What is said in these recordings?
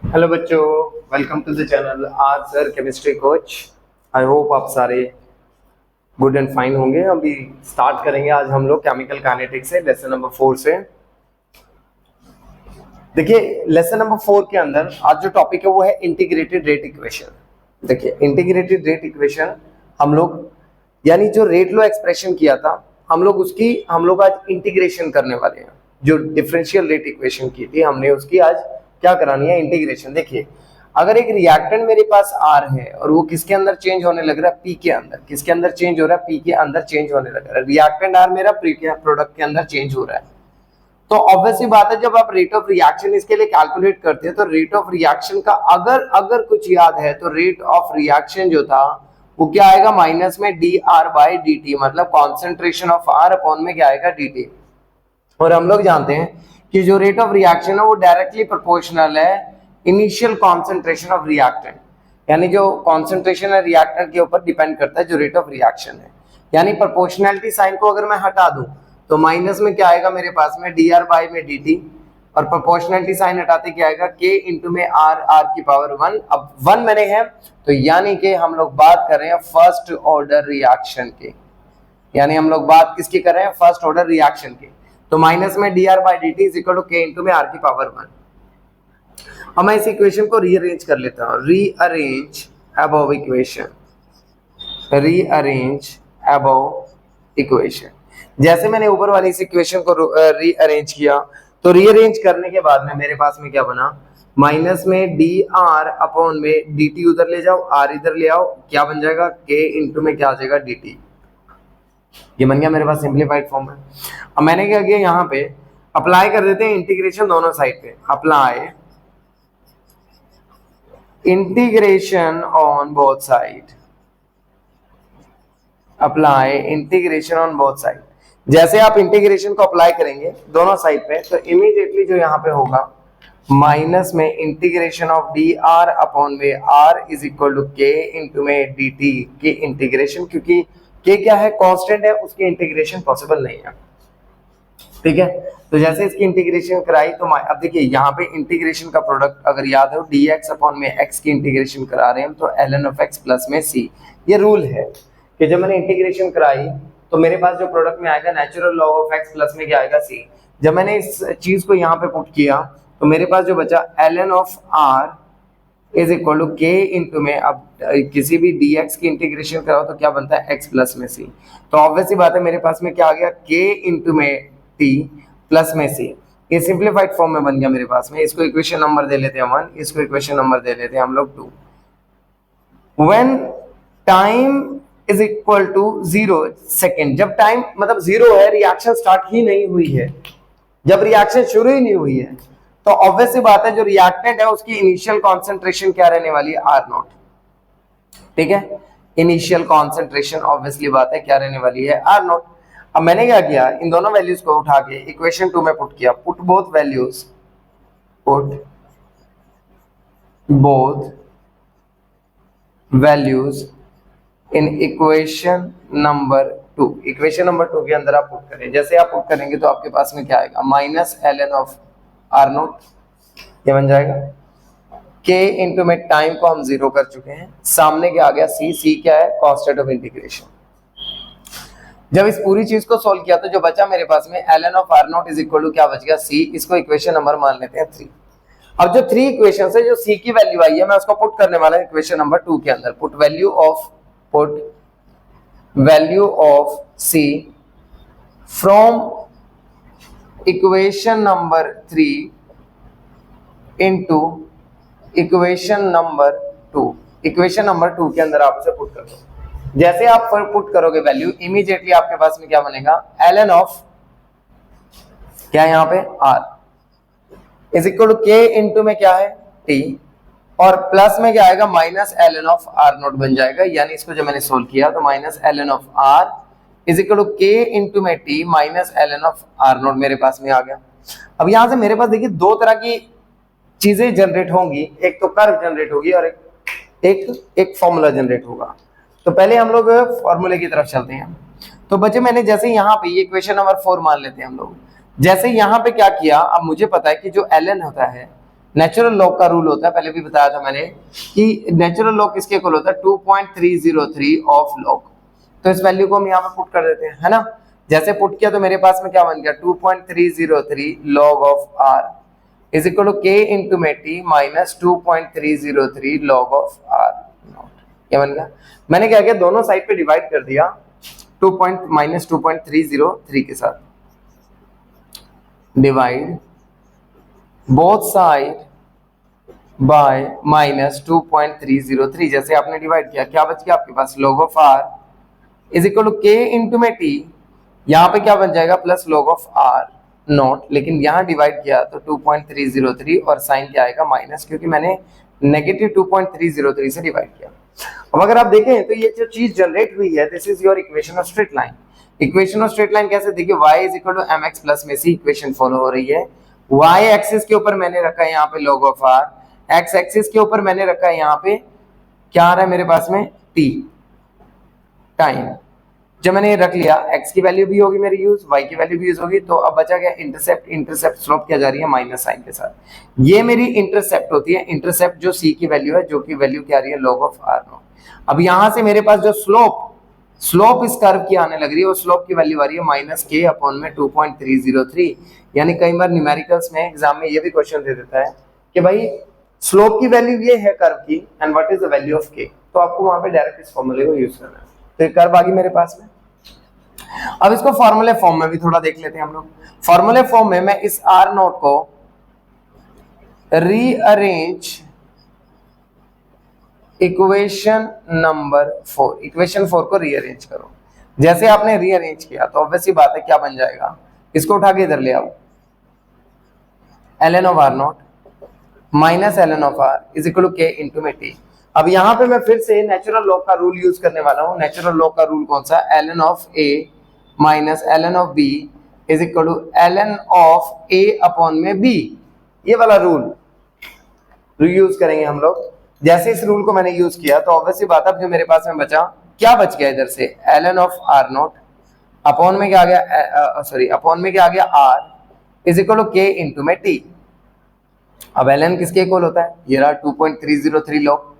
Hello बच्चों, welcome to the channel. आज sir chemistry coach. I hope आप सारे गुड एंड फाइन होंगे। अभी स्टार्ट करेंगे आज हम लोग केमिकल काइनेटिक्स से, लेसन नंबर 4 से। देखिए, लेसन नंबर 4 के अंदर आज जो टॉपिक है वो है इंटीग्रेटेड रेट इक्वेशन। देखिए, इंटीग्रेटेड रेट इक्वेशन हम लोग यानी जो रेट लो एक्सप्रेशन किया था हम लोग आज इंटीग्रेशन करने वाले हैं। जो डिफरेंशियल रेट इक्वेशन की थी हमने उसकी आज क्या करानी है, इंटीग्रेशन। देखिए, अगर एक रिएक्टेंट मेरे पास आर है और वो किसके अंदर चेंज होने लग रहा है, पी के अंदर। किसके अंदर चेंज हो रहा है, पी के अंदर चेंज होने लग रहा है। रिएक्टेंट आर मेरा प्रोडक्ट के अंदर चेंज हो रहा है। तो ऑब्वियसली बात है, जब आप रेट ऑफ रिएक्शन इसके लिए कैलकुलेट करते हैं तो रेट ऑफ रिएक्शन का अगर कुछ याद है तो रेट ऑफ रिएक्शन जो था वो क्या आएगा, माइनस में D R by D T, मतलब कॉन्सेंट्रेशन ऑफ आर अपॉन में क्या आएगा, डी टी। और हम लोग जानते हैं कि जो रेट ऑफ रिएक्शन है वो डायरेक्टली प्रोपोर्शनल है इनिशियल कॉन्सेंट्रेशन ऑफ रिएक्टेंट। यानी जो कॉन्सेंट्रेशन है रिएक्टेंट के ऊपर डिपेंड करता है जो रेट ऑफ रिएक्शन है। यानी प्रोपोर्शनैलिटी साइन को अगर मैं हटा दूं तो माइनस में क्या आएगा मेरे पास में डी आर बाई में डी टी, और प्रोपोर्शनैलिटी साइन हटाते क्या आएगा, के इंटू में आर, आर की पावर 1। अब 1 मैंने है तो यानी कि हम लोग बात कर रहे हैं फर्स्ट ऑर्डर रिएक्शन के। यानी हम लोग बात किसकी कर रहे हैं, फर्स्ट ऑर्डर रिएक्शन के। तो माइनस में D R by D T is equal to K into में आर की पावर 1। अब मैं इस इक्वेशन को रीअरेंज कर लेता हूं। Rearrange above equation, rearrange above equation. जैसे मैंने ऊपर वाली इस इक्वेशन को रीअरेंज किया तो रीअरेंज करने के बाद में मेरे पास में क्या बना, माइनस में डी आर अपॉन में डी टी उधर ले जाओ, आर इधर ले आओ, क्या बन जाएगा, के इंटू में क्या आ जाएगा, डी टी। ये बन गया मेरे पास सिंप्लीफाइड फॉर्म में। अब मैंने क्या किया, यहाँ पे अप्लाई कर देते हैं इंटीग्रेशन दोनों साइड पे। Apply integration on both side, apply integration on both side. जैसे आप इंटीग्रेशन को अप्लाई करेंगे दोनों साइड पे तो इमीडिएटली जो यहाँ पे होगा, माइनस में integration of D R upon में are is equal to K into में डी टी की इंटीग्रेशन, क्योंकि के क्या है, कांस्टेंट है, उसकी इंटीग्रेशन पॉसिबल नहीं है। ठीक है, तो जैसे इसकी इंटीग्रेशन कराई तो अब देखिए यहाँ पे इंटीग्रेशन का प्रोडक्ट अगर याद हो, डी एक्स अपॉन में एक्स की इंटीग्रेशन करा रहे हैं तो L N of X plus में सी। ये रूल है कि जब मैंने इंटीग्रेशन कराई तो मेरे पास जो प्रोडक्ट में आएगा natural log of X plus में क्या आएगा, सी। जब मैंने इस चीज को यहाँ पे पुट किया तो मेरे पास जो बचा L N of R is equal to K into में, अब किसी भी डी एक्स की इंटीग्रेशन कराओ तो क्या बनता है, एक्स प्लस में सी। तो ऑब्वियसली बात है मेरे पास में क्या आ गया, के इंटू में टी प्लस में सी। ये सिंप्लीफाइड फॉर्म में बन गया मेरे पास में। इसको इक्वेशन नंबर दे लेते हैं 1, इसको इक्वेशन नंबर दे लेते हैं हम लोग 2। When time is equal to 0 second, जब टाइम मतलब 0 है, रिएक्शन स्टार्ट ही नहीं हुई है, जब रिएक्शन शुरू ही नहीं हुई है तो ऑब्वियसली बात है जो रिएक्टेंट है उसकी इनिशियल कॉन्सेंट्रेशन क्या रहने वाली है, आर नॉट। ठीक है, इनिशियल कॉन्सेंट्रेशन ऑब्वियसली बात है क्या रहने वाली है, आर नॉट। अब मैंने क्या किया, इन दोनों वैल्यूज को उठा के इक्वेशन 2 में पुट किया। Put both values, put both values in equation number 2। Equation number 2 के अंदर आप पुट करें। जैसे आप पुट करेंगे तो आपके पास में क्या आएगा, minus L N of R naught, ये बन जाएगा। के इंटू में टाइम को हम 0 कर चुके हैं, सामने क्या आ गया, सी। सी क्या है, कांस्टेंट ऑफ इंटीग्रेशन। जब इस पूरी चीज को सोल्व किया तो जो बचा मेरे पास में L N of R naught is equal to क्या बच गया, सी। इसको इक्वेशन नंबर मान लेते हैं 3। अब जो 3 इक्वेशन से जो सी की वैल्यू आई है मैं उसको पुट करने वाला हूं इक्वेशन नंबर 2 के अंदर। Put value of C from equation number 3 into equation number 2। Equation number 2 के अंदर आप उसे पुट कर दो। जैसे आप पुट करोगे वैल्यू, इमीडिएटली आपके पास में क्या बनेगा, एल एन ऑफ क्या यहाँ पे R is equal to K into में क्या है, टी, और प्लस में क्या आएगा, minus L N of R naught बन जाएगा। यानी इसको जब मैंने सोल्व किया तो minus L N of R is equal to K into में T minus L N of R naught मेरे पास में आ गया। अब यहां से मेरे पास देखिए 2 तरह की चीजें जनरेट होंगी, एक तो कर्व जनरेट होगी और एक फॉर्मूला जनरेट होगा। तो पहले हम लोग फॉर्मूले की तरफ चलते हैं। तो बच्चे मैंने जैसे यहाँ पे ये इक्वेशन नंबर 4 मान लेते हैं हम लोग। जैसे यहाँ पे क्या किया, अब मुझे पता है कि जो एल एन होता है नेचुरल लॉग का रूल होता है, पहले भी बताया था मैंने कि नेचुरल लॉग किसके इक्वल होता है 2.303 ऑफ लॉग। तो इस वैल्यू को हम यहाँ पे पुट कर देते हैं, है ना। जैसे पुट किया तो मेरे पास में क्या बन गया 2.303 log of R is equal to K into में T minus 2.303 log of R naught. क्या बन गया, मैंने क्या किया दोनों साइड पे डिवाइड कर दिया माइनस 2.303 के साथ, divide both side by minus 2.303। जैसे आपने डिवाइड किया क्या बच गया आपके पास log of R is equal to K into में टी, यहाँ पे क्या बन जाएगा plus log of R not, लेकिन यहाँ डिवाइड किया तो 2.303 और साइन क्या आएगा माइनस, क्योंकि मैंने नेगेटिव 2.303 से डिवाइड किया। अब अगर आप देखें तो ये जो चीज जनरेट हुई है this is your equation of straight line. Equation of straight line कैसे, देखिए y is equal to mx plus में से इक्वेशन फॉलो हो रही है। y एक्सिस के ऊपर मैंने रखा है यहाँ पे log of r, x axis के ऊपर मैंने रखा है यहाँ पे क्या आ रहा है मेरे पास में t टाइम। जब मैंने ये रख लिया x की वैल्यू भी होगी मेरी यूज, y की वैल्यू भी यूज होगी, तो अब बचा गया इंटरसेप्ट। इंटरसेप्ट स्लोप क्या जा रही है माइनस साइन के साथ, ये मेरी इंटरसेप्ट होती है। इंटरसेप्ट जो c की वैल्यू है, जो की वैल्यू क्या आ रही है log ऑफ r नॉट। अब यहां से मेरे पास जो स्लोप इस कर्व की आने लग रही है, वो स्लोप की वैल्यू आ रही है माइनस के अपॉन में 2.303। यानी कई बार न्यूमेरिकल्स में एग्जाम में ये भी क्वेश्चन दे देता है कि भाई स्लोप की वैल्यू ये है कर्व की and what is the value of K, तो आपको वहां पे डायरेक्ट इस फॉर्मूले को यूज करना है। तो ये कर्व आ गई मेरे पास में। अब इसको फॉर्मूले फॉर्म में भी थोड़ा देख लेते हैं हम लोग। फॉर्मूले फॉर्म में मैं इस आर नोट को रीअरेंज इक्वेशन नंबर 4, इक्वेशन 4 को रीअरेंज करो। जैसे आपने रीअरेंज किया तो ऑब्वियसली बात है क्या बन जाएगा, इसको उठा के इधर ले आओ, ln of R naught minus ln of R is equal to K into में टी। अब यहां पे मैं फिर से नेचुरल लॉग का रूल यूज करने वाला हूं। नेचुरल लॉग का रूल कौन सा, ln of a minus ln of b is equal to ln of a upon में b। ये वाला रूल यूज करेंगे हम लोग। जैसे इस रूल को मैंने यूज किया तो ऑब्वियसली बात है जो मेरे पास में बचा क्या बच गया इधर से ln of R naught upon में क्या आ गया, सॉरी अपॉन में क्या आ गया r is equal to K into में टी। अब ln किसके इक्वल होता है, ये रहा 2.303 लॉग,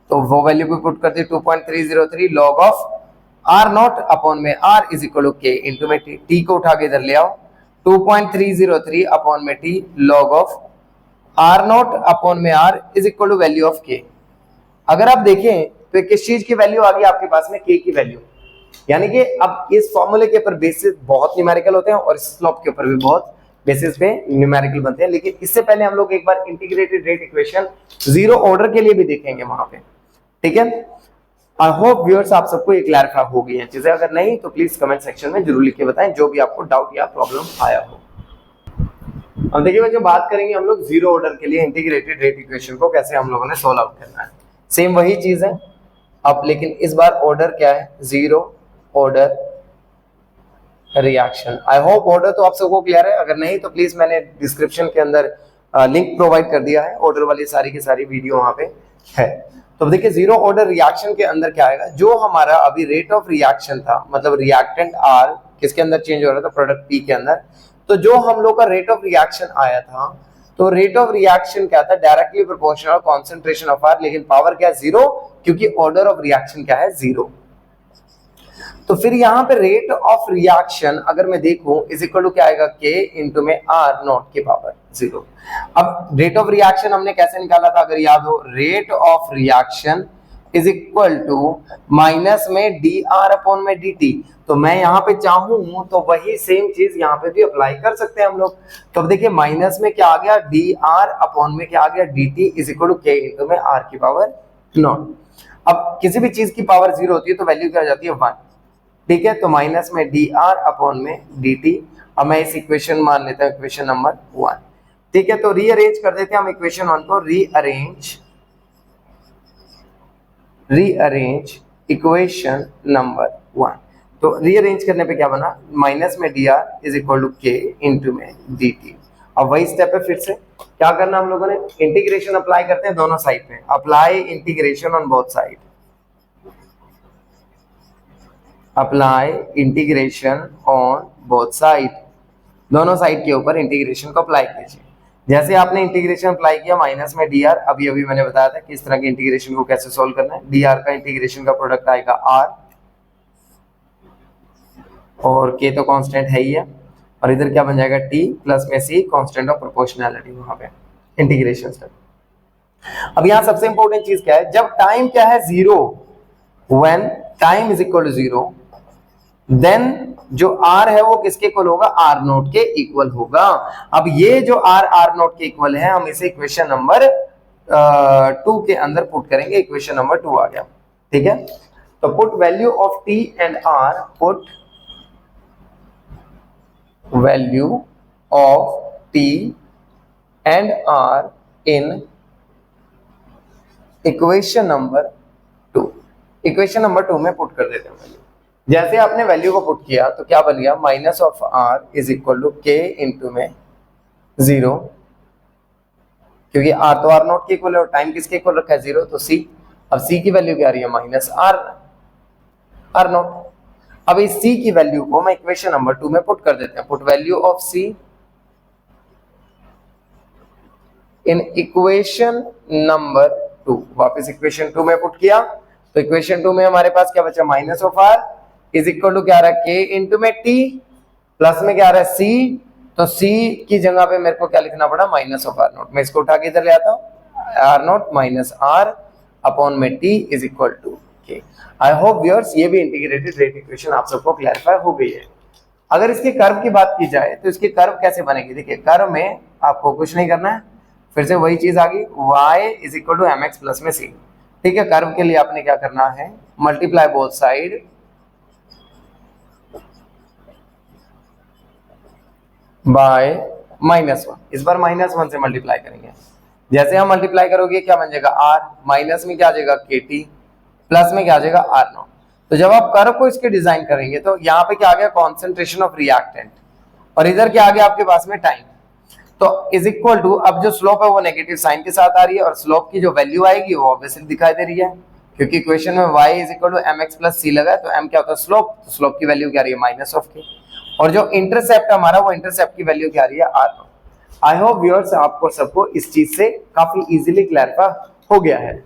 तो वो वैल्यू भी पुट कर दी 2.303 log of R naught upon में r is equal to K into में टी। टी को उठा के इधर ले आओ, 2.303 अपॉन में T log of R naught upon में r is equal to value of K. अगर आप देखें तो किस चीज की वैल्यू आ गई आपके पास में, के की वैल्यू। यानी कि अब इस फॉर्मूले के ऊपर बेसिस बहुत न्यूमेरिकल होते हैं और इस स्लोप के ऊपर भी बहुत बेसिस पे न्यूमेरिकल बनते हैं। लेकिन इससे पहले हम लोग एक बार integrated rate equation zero order के लिए भी देखेंगे वहां पे, ठीक है। आई होप व्यूअर्स आप सबको ये क्लैरिफाई हो गई है चीजें, अगर नहीं तो प्लीज कमेंट सेक्शन में जरूर लिख के बताएं जो भी आपको डाउट या प्रॉब्लम आया हो। अब देखिए जो बात करेंगे हम लोग जीरो ऑर्डर के लिए इंटीग्रेटेड रेट इक्वेशन को कैसे हम लोगों ने सोल्व आउट करना है। सेम वही चीज है अब, लेकिन इस बार ऑर्डर क्या है, zero order reaction. I hope order तो आप सबको क्लियर है, अगर नहीं तो प्लीज मैंने डिस्क्रिप्शन के अंदर लिंक प्रोवाइड कर दिया है, ऑर्डर वाली सारी की सारी वीडियो वहां पे है। तो देखिए जीरो ऑर्डर रिएक्शन के अंदर क्या आएगा, जो हमारा अभी रेट ऑफ रिएक्शन था, मतलब रिएक्टेंट आर किसके अंदर चेंज हो रहा था, प्रोडक्ट पी के अंदर। तो जो हम लोग का रेट ऑफ रिएक्शन आया था, तो रेट ऑफ रिएक्शन क्या था, directly proportional concentration of R, लेकिन पावर क्या है जीरो, क्योंकि ऑर्डर ऑफ रिएक्शन क्या है जीरो। तो फिर यहाँ पे रेट ऑफ रिएक्शन अगर मैं देखूं इज इक्वल टू क्या आएगा, के इंटू में आर नॉट के पावर जीरो। अब रेट ऑफ रिएक्शन हमने कैसे निकाला था, अगर याद हो, rate of reaction is equal to minus में डी आर अपॉन में डी टी। तो मैं यहाँ पे चाहूं तो वही सेम चीज यहाँ पे भी अप्लाई कर सकते हैं हम लोग। तो अब देखिए माइनस में क्या आ गया, डी आर अपॉन में क्या आ गया, D T is equal to K into में आर की पावर नॉट। अब किसी भी चीज की पावर जीरो होती है तो वैल्यू क्या हो जाती है 1, ठीक है। तो माइनस में डी आर अपॉन में डी टी। अब मैं इस इक्वेशन मान लेता हूं इक्वेशन नंबर 1, ठीक है। तो रीअरेंज कर देते हैं हम इक्वेशन 1 को, रीअरेंज इक्वेशन नंबर 1। तो रीअरेंज करने पे क्या बना, माइनस में D R is equal to K into में डी टी। अब वही स्टेप है, फिर से क्या करना हम लोगों ने, इंटीग्रेशन अप्लाई करते हैं दोनों साइड पे, apply integration on both side, apply integration on both side, दोनों साइड के ऊपर इंटीग्रेशन को अप्लाई कीजिए। जैसे आपने इंटीग्रेशन अप्लाई किया माइनस में डी आर, अभी अभी मैंने बताया था कि इस तरह के इंटीग्रेशन को कैसे सोल्व करना है। डी आर का इंटीग्रेशन का प्रोडक्ट आएगा आर, और के तो कांस्टेंट है ही है, और इधर क्या बन जाएगा टी प्लस में सी, कांस्टेंट ऑफ प्रोपोर्शनैलिटी वहां पे इंटीग्रेशन स्टेप। अब यहाँ सबसे इंपॉर्टेंट चीज क्या है, जब टाइम क्या है zero, when time is equal to zero, then जो r है वो किसके इक्वल होगा, r नोट के इक्वल होगा। अब ये जो r नोट के इक्वल है, हम इसे इक्वेशन नंबर 2 के अंदर पुट करेंगे। इक्वेशन नंबर 2 आ गया, ठीक है। तो put value of t and r, put value of t and r in equation number 2। Equation number 2 में पुट कर देते हैं वैल्यू। जैसे आपने वैल्यू को पुट किया तो क्या बन गया, minus of R is equal to K into में जीरो, क्योंकि आर तो आर नोट के इक्वल है और टाइम किसके इक्वल रखा है, जीरो, तो सी। अब सी की वैल्यू क्या आ रही है, माइनस आर नोट। अब इस सी की वैल्यू को मैं इक्वेशन नंबर 2 में पुट कर देते हैं। Put value of C in equation number 2, वापस इक्वेशन 2 में पुट किया तो इक्वेशन 2 में हमारे पास क्या बचा, minus of R is equal to क्या आ रहा है, के इंटू में टी, प्लस में क्या आ रहा है सी, तो सी की जगह पे मेरे को क्या लिखना पड़ा, माइनस ऑफ आर नोट। मैं इसको उठा के इधर ले आता हूँ, R naught minus R upon में T is equal to K. I hope viewers ये भी इंटीग्रेटेड रेट इक्वेशन आप सबको क्लैरिफाई हो गई है। अगर इसके कर्व की बात की जाए तो इसकी कर्व कैसे बनेगी, देखिए कर्व में आपको कुछ नहीं करना है, फिर से वही चीज आ गई, y is equal to M X plus में सी, ठीक है। कर्व के लिए आपने क्या करना है, मल्टीप्लाई बोथ साइड बाय -1। इस बार -1 से मल्टीप्लाई करेंगे। जैसे हम मल्टीप्लाई करोगे क्या बन जाएगा, r, माइनस में क्या आ जाएगा kt, प्लस में क्या आ जाएगा r नॉट। तो जब आप कर्व को इसके डिजाइन करेंगे तो यहाँ पे क्या आ गया, कॉन्सेंट्रेशन ऑफ रिएक्टेंट, और इधर क्या आ गया आपके पास में टाइम। तो इज इक्वल टू, अब जो स्लोप है वो नेगेटिव साइन के साथ आ रही है, और स्लोप की जो वैल्यू आएगी वो ऑब्वियसली दिखाई दे रही है, क्योंकि इक्वेशन में y is equal to M X plus C लगा है, तो m क्या होता है, स्लोप। तो स्लोप की वैल्यू क्या आ रही है, माइनस ऑफ के, और जो इंटरसेप्ट हमारा वो इंटरसेप्ट की वैल्यू क्या आ रही है, r not. I hope viewers आपको सबको इस चीज से काफी इजीली क्लैरिफाई हो गया है।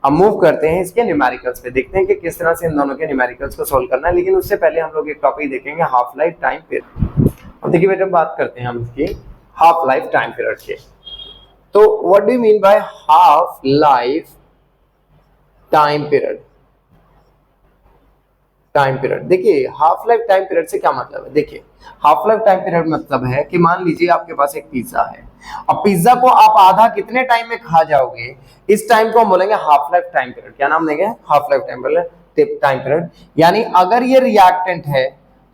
अब मूव करते हैं इसके न्यूमेरिकल्स पे, देखते हैं कि किस तरह से इन दोनों के न्यूमेरिकल्स को सॉल्व करना है। लेकिन उससे पहले हम लोग एक टॉपिक देखेंगे, हाफ लाइफ टाइम पीरियड। अब देखिए बेटा, बात करते हैं हम इसकी हाफ लाइफ टाइम पीरियड के। तो what do you mean by half life time period? Time period, देखिए हाफ लाइफ टाइम पीरियड से क्या मतलब है। देखिए हाफ लाइफ टाइम पीरियड मतलब है कि मान लीजिए आपके पास एक पिज्जा है, अब पिज्जा को आप आधा कितने टाइम में खा जाओगे, इस टाइम को हम बोलेंगे हाफ लाइफ टाइम पीरियड। क्या नाम देंगे, हाफ लाइफ टाइम पीरियड। यानी अगर ये रिएक्टेंट है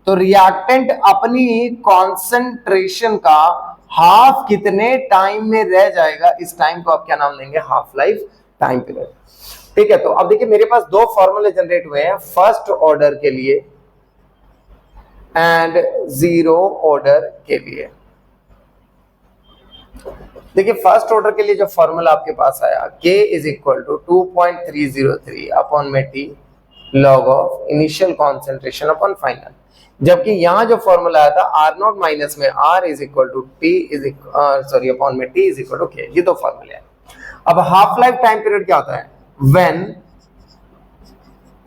तो रिएक्टेंट अपनी कॉन्सेंट्रेशन का हाफ कितने टाइम में रह जाएगा, इस टाइम को आप क्या नाम देंगे, हाफ लाइफ टाइम पीरियड, ठीक है। तो अब देखिए मेरे पास दो फॉर्मूले जनरेट हुए हैं, फर्स्ट ऑर्डर के लिए एंड जीरो ऑर्डर के लिए। देखिए फर्स्ट ऑर्डर के लिए जो फॉर्मूला आपके पास आया, k is equal to 2.303 upon में t log of initial concentration upon final. जबकि यहां जो फॉर्मूला आया था r नॉट माइनस में r is equal to t is sorry upon में t is equal to k, ये दो फॉर्मूले हैं। अब हाफ लाइफ टाइम पीरियड क्या होता है, व्हेन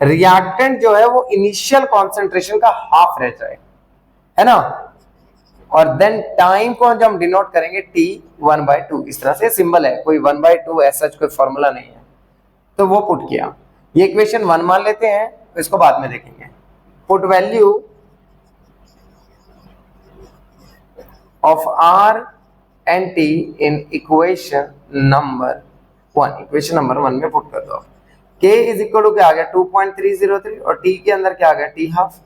रिएक्टेंट जो है वो इनिशियल कॉन्सेंट्रेशन का हाफ रह जाए, है ना, और देन टाइम को जब हम डिनोट करेंगे t 1/2, इस तरह से सिंबल है, कोई 1/2 ऐसा कोई फॉर्मूला नहीं है, तो वो पुट किया। ये इक्वेशन 1 मान लेते हैं, तो इसको बाद में देखेंगे। Put value of r and t in equation number 1, equation number 1 में पुट कर दो। k इज इक्वल टू क्या आ गया 2.303, और t के अंदर क्या आ गया t half,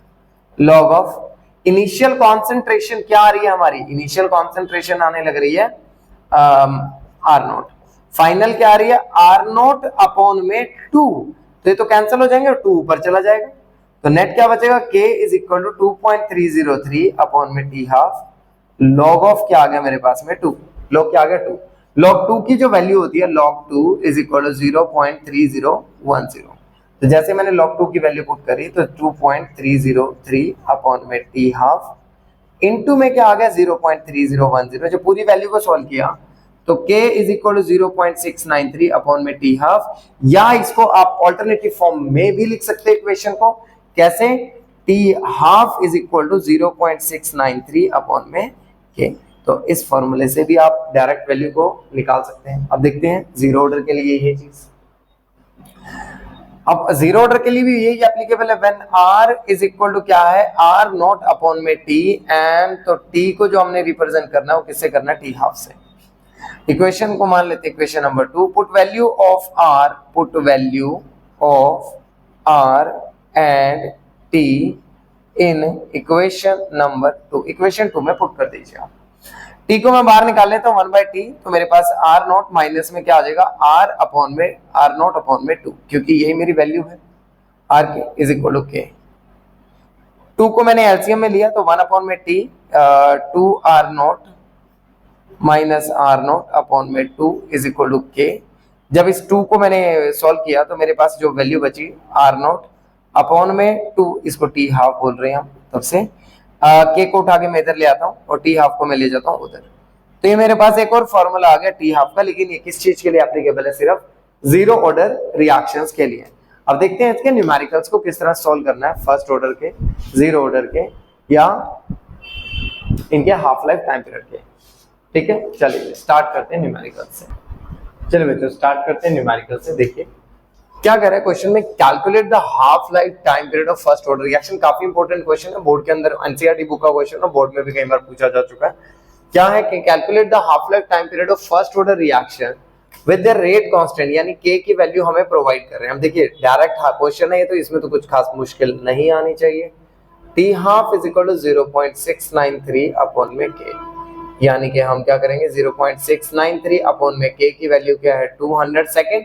log of initial concentration क्या आ रही है हमारी, इनिशियल कॉन्सेंट्रेशन आने लग रही है आर नोट, फाइनल क्या आ रही है आर नोट अपॉन में 2, तो ये तो कैंसिल हो जाएंगे और 2 ऊपर चला जाएगा, तो नेट क्या बचेगा, k is equal to 2.303 upon में t हाफ, लॉग ऑफ क्या आ गया मेरे पास में 2, लॉग क्या आ गया 2, लॉग 2 की जो वैल्यू होती है log 2 इज इक्वल टू 0.3010। तो जैसे मैंने log 2 की वैल्यू पुट करी तो 2.303 अपॉन में t हाफ इनटू में क्या आ गया 0.3010। जब पूरी वैल्यू को सॉल्व किया तो k is equal to 0.693 upon में t हाफ, या इसको आप ऑल्टरनेटिव फॉर्म में भी लिख सकते हैं इक्वेशन को। कैसे? t half is equal to 0.693 upon में k। तो इस फॉर्मूले से भी आप डायरेक्ट वैल्यू को निकाल सकते हैं। अब देखते हैं जीरो ऑर्डर के लिए ये चीज। अब जीरो ऑर्डर के लिए भी यही एप्लीकेबल है। When r is equal to क्या है, r नॉट अपॉन में t, एंड तो t को जो हमने रिप्रेजेंट करना है वो किससे करना है, t हाफ से। इक्वेशन को मान लेते हैं equation number 2, put value of r and t in equation number 2। Equation 2 में पुट कर दीजिए आप। t को मैं बाहर निकाल लेता हूँ 1/t, तो मेरे पास r नॉट माइनस में क्या आ जाएगा, r नॉट अपॉन में 2, क्योंकि यही मेरी वैल्यू है r के इज इक्वल टू k। 2 को मैंने एलसीएम में लिया तो 1 अपॉन में t, 2r not minus r naught upon में 2 इज इक्वल टू k। जब इस 2 को मैंने सॉल्व किया तो मेरे पास जो वैल्यू बची r नॉट अपॉन में 2, इसको t हाफ बोल रहे हैं हम, तब से k को उठा के मैं इधर ले आता हूँ और t हाफ को मैं ले जाता हूँ उधर। तो ये मेरे पास एक और फॉर्मूला आ गया t हाफ का, लेकिन ये किस चीज के लिए एप्लीकेबल है, सिर्फ जीरो ऑर्डर रिएक्शंस के लिए। अब देखते हैं इसके न्यूमेरिकल्स को किस तरह सॉल्व करना है, फर्स्ट ऑर्डर के, जीरो ऑर्डर के, या इनके हाफ लाइफ टाइम पीरियड के। ठीक है, चलिए स्टार्ट करते हैं न्यूमेरिकल से। चलिए बच्चों स्टार्ट करते हैं न्यूमेरिकल से। देखिए क्या कह रहा है क्वेश्चन में, calculate the half life time period of first order reaction. काफी इंपॉर्टेंट क्वेश्चन है, बोर्ड के अंदर एनसीईआरटी बुक का क्वेश्चन है, बोर्ड में भी कई बार पूछा जा चुका है। क्या है कि calculate the half life time period of first order reaction with the rate constant, यानी k की वैल्यू हमें प्रोवाइड कर रहे हैं। हम देखिए डायरेक्ट क्वेश्चन है ये, तो इसमें तो कुछ खास मुश्किल नहीं आनी चाहिए। t half is equal to 0.693 upon में k, यानी कि हम क्या करेंगे 0.693 अपॉन में k की वैल्यू क्या है 200 सेकेंड,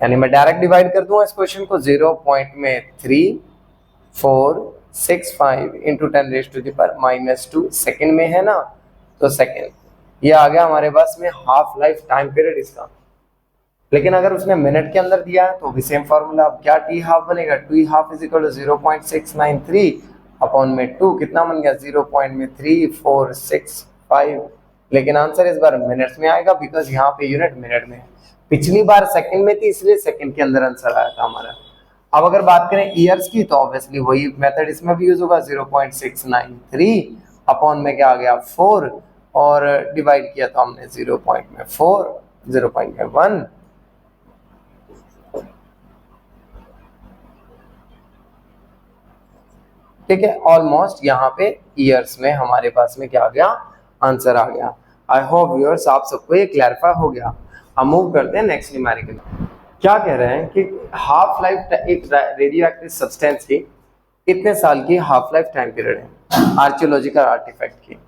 यानी मैं डायरेक्ट डिवाइड कर दूंगा इस क्वेश्चन को 0.3465 इंटू 10⁻⁻² सेकेंड में है ना, तो सेकेंड ये आ गया हमारे पास में हाफ लाइफ टाइम पीरियड इसका। लेकिन अगर उसने मिनट के अंदर दिया है तो भी सेम फॉर्मूला। अब क्या t हाफ बनेगा, t half is equal to 0.693 upon में 2, कितना बन गया 0.3465, लेकिन आंसर इस बार मिनट्स में आएगा, बिकॉज यहाँ पे यूनिट मिनट में है। पिछली बार सेकंड में थी इसलिए सेकंड के अंदर आंसर आया था हमारा। अब अगर बात करें ईयर्स की तो ऑब्वियसली वही मेथड इसमें भी यूज होगा, 0.693 अपॉन में क्या आ गया 4, और डिवाइड किया तो हमने 0.1। ठीक है, ऑलमोस्ट यहाँ पे ईयर्स में हमारे पास में क्या आ गया, आंसर आ गया। आई होप व्यूअर्स आप सबको ये क्लैरिफाई हो गया। हम मूव करते हैं नेक्स्ट न्यूमेरिकल। क्या कह रहे हैं कि हाफ लाइफ एक रेडियो एक्टिव सब्सटेंस की कितने साल की हाफ लाइफ टाइम पीरियड है आर्कियोलॉजिकल आर्टिफैक्ट की,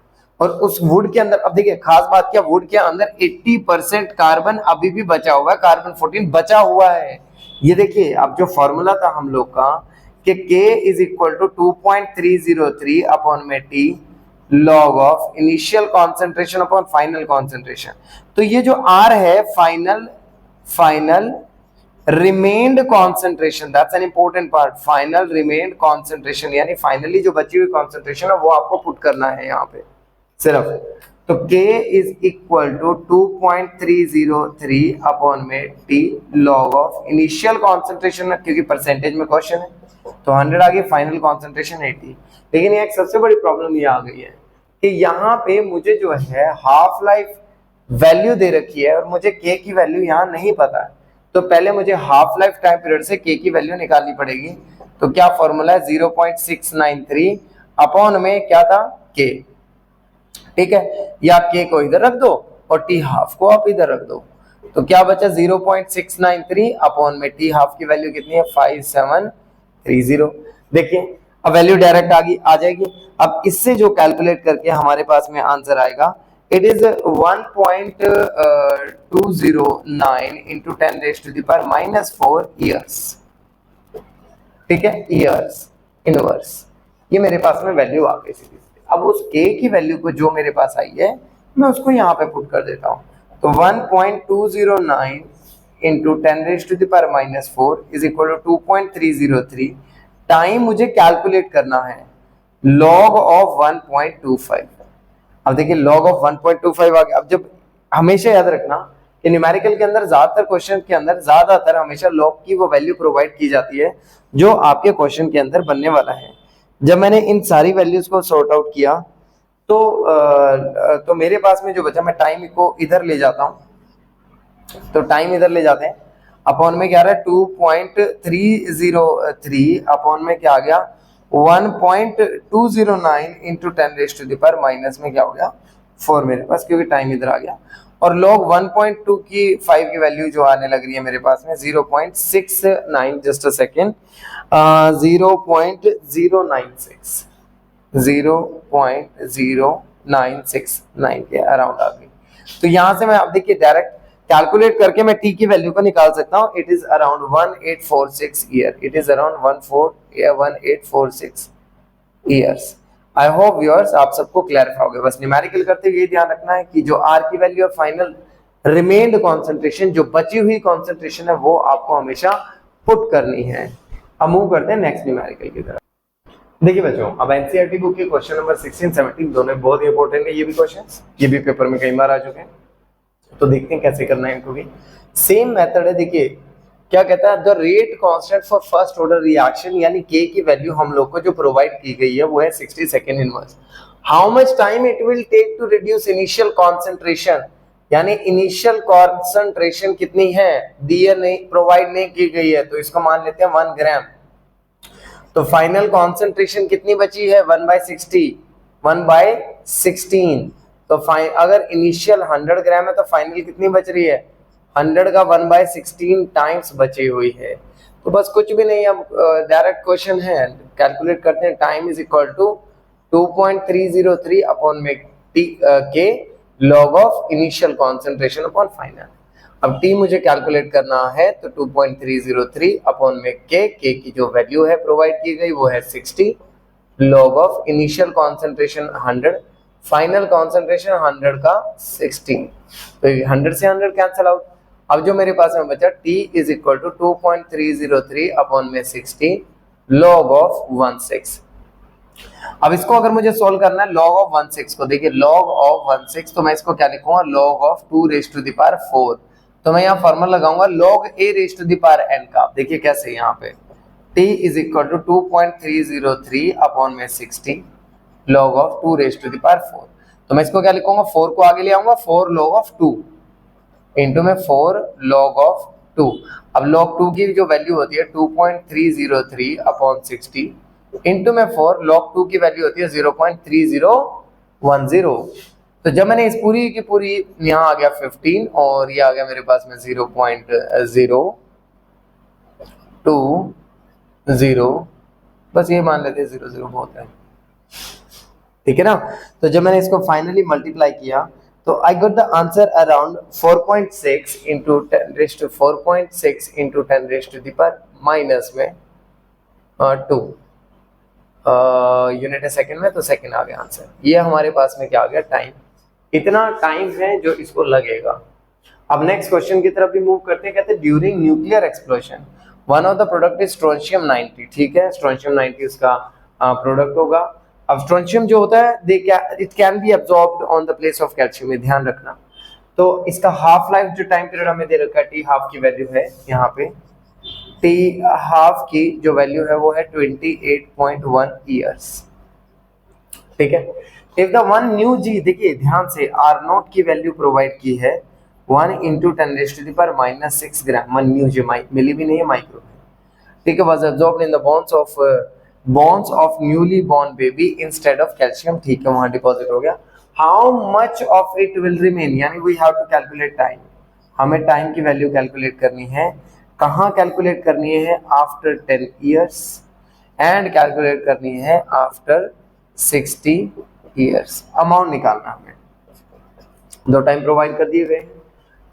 और उस वुड के अंदर। अब देखिए खास बात क्या, वुड के अंदर 80% कार्बन अभी भी बचा हुआ है, कार्बन 14 बचा हुआ है। ये देखिए अब जो फॉर्मूला था हम लोग का कि k is equal to 2.303 upon में t log of initial concentration upon final concentration. तो ये जो r है final remained concentration, that's an important part, final remained concentration, यानी फाइनली जो बची हुई कॉन्सेंट्रेशन है वो आपको पुट करना है यहाँ पे सिर्फ। तो k is equal to 2.303 upon में t log of initial concentration, क्योंकि परसेंटेज में क्वेश्चन है तो 100 आ गई, फाइनल कॉन्सेंट्रेशन 80। लेकिन एक सबसे बड़ी प्रॉब्लम ये आ गई है कि यहाँ पे मुझे जो है हाफ लाइफ वैल्यू दे रखी है और मुझे k की वैल्यू यहाँ नहीं पता है। तो पहले मुझे हाफ लाइफ टाइम पीरियड से k की वैल्यू निकालनी पड़ेगी। तो क्या फॉर्मूला है 0.693 अपॉन में क्या था k। ठीक है, या k को इधर रख दो और t हाफ को आप इधर रख दो, तो क्या बचा 0.693 अपॉन में t हाफ की वैल्यू कितनी है 5730। देखिए अब वैल्यू डायरेक्ट आ जाएगी। अब इससे जो कैलकुलेट करके हमारे पास में आंसर आएगा, इट इज 1.209 इंटू 10⁻⁻⁴ ईयर्स। ठीक है, ईयर्स इनवर्स, ये मेरे पास में वैल्यू आ गई सीधी। अब उस k की वैल्यू को जो मेरे पास आई है मैं उसको यहाँ पे पुट कर देता हूँ। तो 1.209 into 10⁻⁻⁴ is equal to 2.303 time मुझे कैलकुलेट करना है। log of 1.25। अब देखिए log of 1.25 आ गया। अब जब हमेशा याद रखना कि न्यूमेरिकल के अंदर ज्यादातर क्वेश्चन के अंदर ज्यादातर हमेशा log की वो वैल्यू प्रोवाइड की जाती है जो आपके क्वेश्चन के अंदर बनने वाला है। जब मैंने इन सारी वैल्यूज को सॉर्ट आउट किया तो मेरे पास में जो बचा, मैं टाइम को इधर ले जाता हूं, तो टाइम इधर ले जाते हैं, अपॉन में क्या आ रहा है 2.303 अपॉन में क्या आ गया 1.209 इंटू 10⁻⁻, माइनस में क्या हो गया 4 मेरे पास, क्योंकि टाइम इधर आ गया। और log 1.2 की 5 की वैल्यू जो आने लग रही है मेरे पास में 0.69, जस्ट अ सेकेंड, 0.0969 के अराउंड आ गई। तो यहां से मैं अब देखिए डायरेक्ट कैलकुलेट करके मैं टी की वैल्यू को निकाल सकता हूं। It is around 1846 year, it is around 1846 years. I hope viewers आप सबको क्लैरिफाई हो गया। बस न्यूमेरिकल करते हुए ये ध्यान रखना है कि जो आर की वैल्यू है फाइनल रिमेन्ड कॉन्सेंट्रेशन, जो बची हुई कॉन्सेंट्रेशन है वो आपको हमेशा पुट करनी है। अब मूव करते हैं नेक्स्ट न्यूमेरिकल की तरफ। देखिए बच्चों, अब एनसीईआरटी बुक के क्वेश्चन नंबर 16 17 दोनों बहुत इंपॉर्टेंट है। ये भी क्वेश्चंस ये भी पेपर में कई बार आ चुके हैं, तो देखते हैं कैसे करना है इनको भी। सेम मेथड है। देखिए क्या कहता है, the rate constant for first order reaction, यानी के की वैल्यू हम लोग को जो प्रोवाइड की गई है वो है 60 second inverse. How much time it will take to reduce initial concentration, यानी इनिशियल कॉन्सेंट्रेशन कितनी है दी नहीं, प्रोवाइड नहीं की गई है, तो इसको मान लेते हैं 1 ग्राम। तो फाइनल कॉन्सेंट्रेशन कितनी बची है 1/60, 1/16। तो अगर इनिशियल 100 ग्राम है तो फाइनल कितनी बच रही है 100 का 1/16 टाइम्स बची हुई है। तो बस कुछ भी नहीं, अब डायरेक्ट क्वेश्चन है, कैलकुलेट करते हैं। Time is equal to 2.303 upon में T K log of initial concentration upon final. अब टी मुझे कैलकुलेट करना है तो 2.303 अपॉन में के की जो वैल्यू है प्रोवाइड की गई वो है 60, log of initial concentration 100, final concentration 100 का 16, तो 100 से 100 कैंसिल आउट। अब जो मेरे पास में बचा t is equal to 2.303 upon में 60 लॉग ऑफ 16। अब इसको अगर मुझे सॉल्व करना है लॉग ऑफ 16 को, देखिए लॉग ऑफ 16, तो मैं इसको क्या लिखूंगा log of 2 raise to the power 4। तो मैं यहाँ फॉर्मूला लगाऊंगा log a raise to the power n का। देखिए कैसे, यहाँ पे t is equal to 2.303 upon में 60 log of 2 raise to the power 4। तो मैं इसको क्या लिखूंगा 4 को आगे ले आऊंगा 4 log ऑफ 2 इंटू में 4 log ऑफ 2। अब log 2 की जो वैल्यू होती है 2.303 अपॉन 60 इंटू में 4 log 2 की वैल्यू होती है 0.3010। तो जब मैंने इस पूरी की पूरी, यहाँ आ गया 15 और ये आ गया मेरे पास में 0.020, बस ये मान लेते हैं 00 बहुत है, ठीक है ना। तो जब मैंने इसको फाइनली मल्टीप्लाई किया तो I got the answer around 4.6 into 10⁻⁴ into 10⁻⁻⁻ में 2 यूनिट है सेकंड में, तो सेकंड आ गया आंसर। ये हमारे पास में क्या आ गया टाइम, इतना टाइम है जो इसको लगेगा। अब नेक्स्ट क्वेश्चन की तरफ भी मूव करते हैं। कहते हैं during nuclear explosion one of the product is strontium 90, ठीक है, स्ट्रोंशियम 90 उसका प्रोडक्ट होगा। अब स्ट्रोंशियम जो होता है it can be absorbed on the place of calcium, ध्यान रखना। तो इसका हाफ लाइफ जो टाइम पीरियड हमें दे रखा है टी हाफ की वैल्यू है, यहाँ पे टी हाफ की जो वैल्यू है वो है 28.1 ईयर्स, ठीक है। इफ द वन न्यू जी, देखिए ध्यान से, आर नॉट की वैल्यू प्रोवाइड की है 1 इंटू 10⁻⁻⁻6 ग्राम, 1 न्यू जी मिली भी नहीं है माइक्रो, ठीक है, was absorbed in the bones of newly born baby instead of calcium, ठीक है, वहां डिपॉजिट हो गया। How much of it will remain, यानी we have to calculate time, हमें टाइम की वैल्यू कैलकुलेट करनी है। कहाँ कैलकुलेट करनी है, आफ्टर 10 ईयर्स एंड कैलकुलेट करनी है आफ्टर 60 ईयर्स। अमाउंट निकालना हमें, दो टाइम प्रोवाइड कर दिए गए।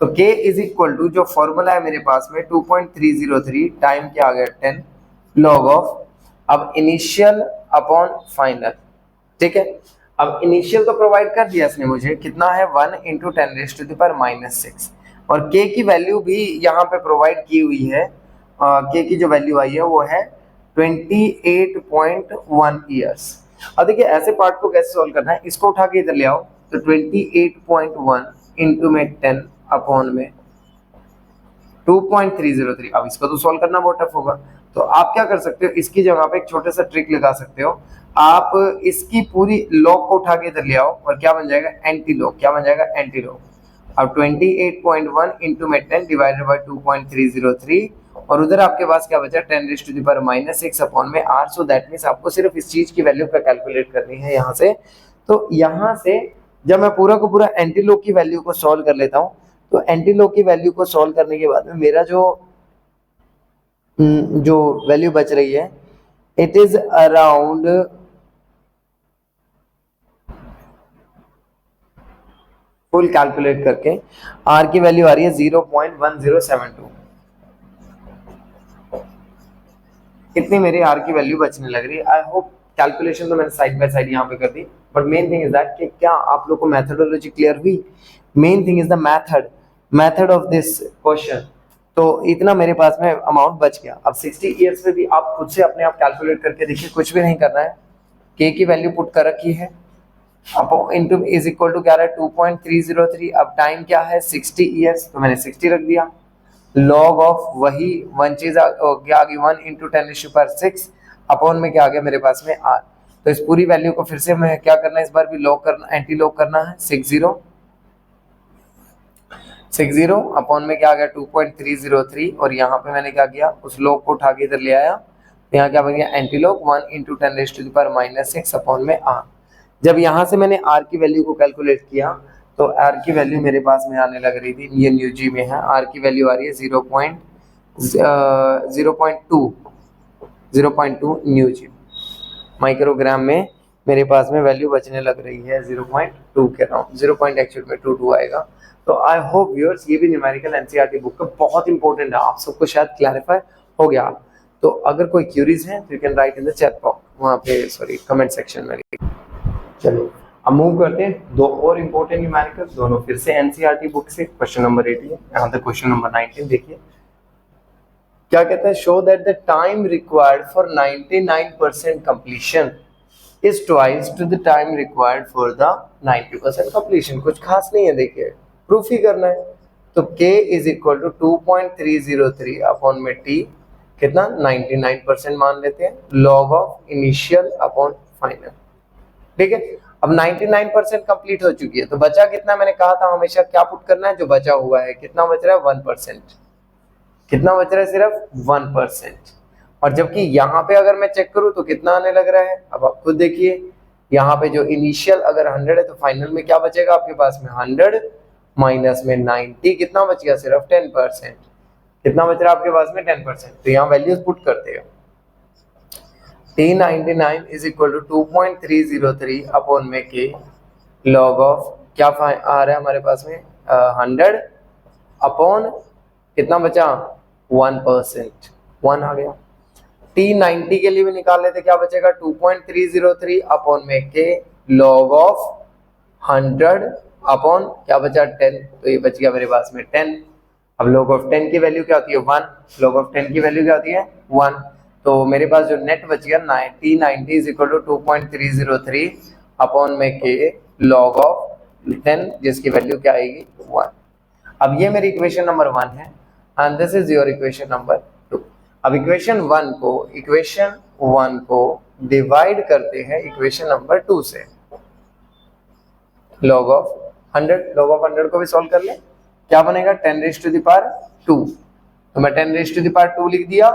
तो k इज इक्वल टू, जो फॉर्मूला है मेरे पास में 2.303 टाइम क्या आ गया 10 लॉग ऑफ, अब इनिशियल अपॉन फाइनल, ठीक है। अब इनिशियल तो प्रोवाइड कर दिया इसने मुझे, कितना है 1 इंटू 10⁻⁻⁶, और k की वैल्यू भी यहाँ पे प्रोवाइड की हुई है। k की जो वैल्यू आई है वो है 28.1 ईयर्स। अब देखिए ऐसे पार्ट को कैसे सॉल्व करना है, इसको उठा के इधर ले आओ, तो 28.1 इंटू में 10 अपॉन में 2.303। अब इसको तो सॉल्व करना बहुत टफ होगा, तो आप क्या कर सकते हो, इसकी जगह पे एक छोटा सा ट्रिक लगा सकते हो। आप इसकी पूरी लॉग को उठा के इधर ले आओ और क्या बन जाएगा, एंटी लॉग। क्या बन जाएगा, एंटी लॉग। अब 28.1 इंटू में 10 डिवाइडेड बाई 2.303 और उधर आपके पास क्या बचा, 10⁻⁻6 अपॉन में r। सो दैट मीन्स आपको सिर्फ इस चीज की वैल्यू का कैलकुलेट करनी है यहाँ से। तो यहाँ से जब मैं पूरा को पूरा एंटी लॉग की वैल्यू को सॉल्व कर लेता हूँ, तो एंटी लॉग की वैल्यू को सॉल्व करने के बाद में मेरा जो वैल्यू बच रही है, it is around full calculate करके r की वैल्यू आ रही है 0.1072। इतनी मेरी r की वैल्यू बचने लग रही है। आई होप कैलकुलेशन तो मैंने साइड बाय साइड यहाँ पे कर दी, but main thing is that कि क्या आप लोग को मेथोडोलॉजी क्लियर हुई। Main thing is the method of this question. तो इतना मेरे पास में अमाउंट बच गया। अब 60 ईयर्स पे भी आप खुद से अपने आप कैलकुलेट करके देखिए, कुछ भी नहीं करना है। k की वैल्यू पुट कर रखी है, upon into is equal to क्या रहा है 2.303। अब टाइम क्या है 60 ईयर्स, तो मैंने 60 रख दिया। लॉग ऑफ वही वन चीज क्या आ गई 1 इंटू 10⁻6 अपॉन में क्या आ गया मेरे पास में r। तो इस पूरी वैल्यू को फिर से मैं क्या करना है, इस बार भी लॉग करना, एंटी लॉग करना है। 60 अपॉन में क्या आ गया 2.303 और यहाँ पे मैंने क्या किया, उस लॉग को उठा के इधर ले आया। तो यहाँ क्या बन गया, एंटी लॉग 1 इंटू 10⁻⁻6 अपॉन में r। जब यहाँ से मैंने r की वैल्यू को कैलकुलेट किया तो r की वैल्यू मेरे पास में आने लग रही थी, ये न्यू जी में है, r की वैल्यू आ रही है 0.2 न्यू जी। माइक्रोग्राम में मेरे पास में वैल्यू बचने लग रही है 0.2 के अराउंड, 0.22 आएगा। तो आई होप व्यूअर्स ये भी न्यूमेरिकल एनसीईआरटी बुक का बहुत इंपॉर्टेंट है, आप सबको शायद क्लैरिफाई हो गया। तो अगर कोई क्यूरीज है तो you can write in the chat box, वहाँ पे सॉरी कमेंट सेक्शन में। चलो अब मूव करते हैं दो और इंपॉर्टेंट न्यूमेरिकल, दोनों फिर से एनसीईआरटी बुक से। क्वेश्चन नंबर 18, यहाँ तक क्वेश्चन नंबर 19 देखिए क्या कहता है, show that the time required for 99% completion is twice to the time required for the 90% completion. कुछ खास नहीं है, देखिए प्रूफ ही करना है। तो k is equal to 2.303 upon में t कितना 99% मान लेते हैं, log of initial upon final. ठीक है, अब 99% कंप्लीट हो चुकी है, तो बचा कितना, मैंने कहा था हमेशा क्या पुट करना है, जो बचा हुआ है। कितना बच रहा है 1%, कितना बच रहा है सिर्फ 1%। और जबकि यहाँ पे अगर मैं चेक करूँ तो कितना आने लग रहा है, अब आप खुद देखिए, यहाँ पे जो इनिशियल अगर 100 है तो फाइनल में क्या बचेगा आपके पास में 100 माइनस में 90, कितना बच गया सिर्फ 10%। कितना बच रहा है आपके पास में 10%। तो यहाँ वैल्यूज पुट करते हैं, T99 is equal to 2.303 upon में k लॉग ऑफ क्या आ रहा है हमारे पास में 100 अपॉन कितना बचा 1%, 1 आ गया। T90 के लिए भी निकाल लेते, क्या बचेगा 2.303 अपॉन में k लॉग ऑफ 100 अपॉन क्या बचा 10, तो ये बच गया मेरे पास में 10। अब लॉग ऑफ 10 की वैल्यू क्या होती है 1, लॉग ऑफ 10 की वैल्यू क्या होती है 1। तो मेरे पास जो नेट बच गया T90 is equal to 2.303 upon में k लॉग ऑफ 10 जिसकी वैल्यू क्या आएगी 1। अब ये मेरी इक्वेशन नंबर 1 है and this is your equation number 2। अब इक्वेशन 1 को डिवाइड करते हैं इक्वेशन नंबर 2 से। लॉग ऑफ 100 को भी सॉल्व कर ले, क्या बनेगा 10⁻²। तो मैं 10⁻² लिख दिया,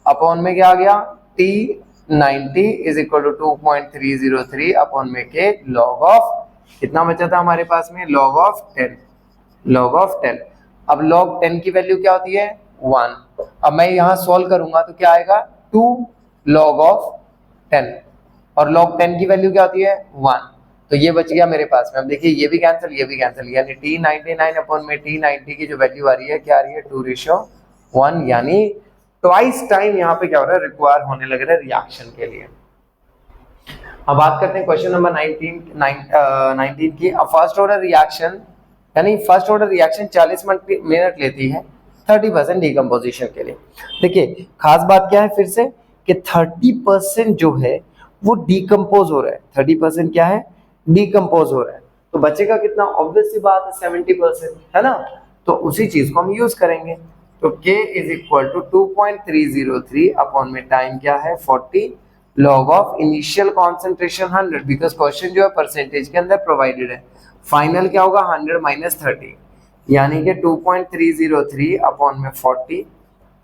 अपॉन में क्या आ गया T90 is equal to 2.303 upon में के लॉग ऑफ कितना बचा था हमारे पास में लॉग ऑफ 10, लॉग ऑफ 10। अब लॉग 10 की वैल्यू क्या होती है 1। अब मैं यहाँ सॉल्व करूंगा तो क्या आएगा 2 लॉग ऑफ 10 और लॉग 10 की वैल्यू क्या होती है 1। तो ये बच गया मेरे पास में। अब देखिए ये भी कैंसिल, ये भी कैंसिल, यानी T99 अपॉन में T90 की जो वैल्यू आ रही है क्या आ रही है 2:1, यानी ट्वाइस टाइम यहाँ पे क्या हो रहा है रिक्वायर होने लग रहा है रिएक्शन के लिए। अब बात करते हैं क्वेश्चन नंबर 19 की। फर्स्ट ऑर्डर रिएक्शन यानी फर्स्ट ऑर्डर रिएक्शन 40 मिनट लेती है 30% डिकम्पोजिशन के लिए। देखिए खास बात क्या है फिर से कि 30% जो है वो डिकम्पोज हो रहा है, 30% क्या है, डिकम्पोज हो रहा है, तो बचेगा कितना, ऑब्वियस सी बात है 70%, है ना। तो उसी चीज को हम यूज करेंगे, तो k is equal to 2.303 upon में टाइम क्या है 40 log of initial concentration 100, because question जो है परसेंटेज के अंदर प्रोवाइडेड है, फाइनल क्या होगा 100 माइनस 30, यानी कि 2.303 अपॉन में 40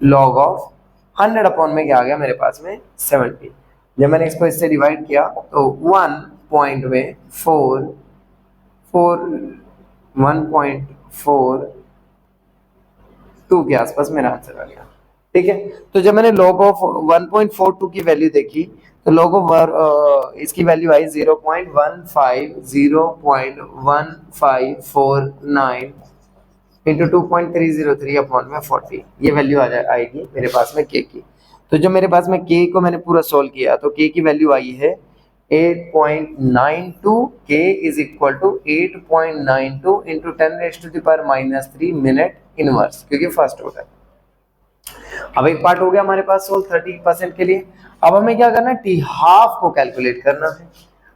लॉग ऑफ 100 अपॉन में क्या आ गया मेरे पास में 70। जब मैंने इसको इससे डिवाइड किया तो 1.42 के आसपास मेरा आंसर आ गया, ठीक है। तो जब मैंने log ऑफ 1.42 की वैल्यू देखी तो log ऑफ इसकी वैल्यू आई 0.15 इंटू 2.303 अपॉन में 40, ये वैल्यू आएगी मेरे पास में k की। तो जब मेरे पास में k को मैंने पूरा सोल्व किया तो k की वैल्यू आई है 8.92, k is equal to 8.92 into 10⁻³ minute inverse, क्योंकि फर्स्ट ऑर्डर। अब एक पार्ट हो गया हमारे पास सोल्व 30% के लिए। अब हमें क्या करना है, टी हाफ को कैलकुलेट करना है।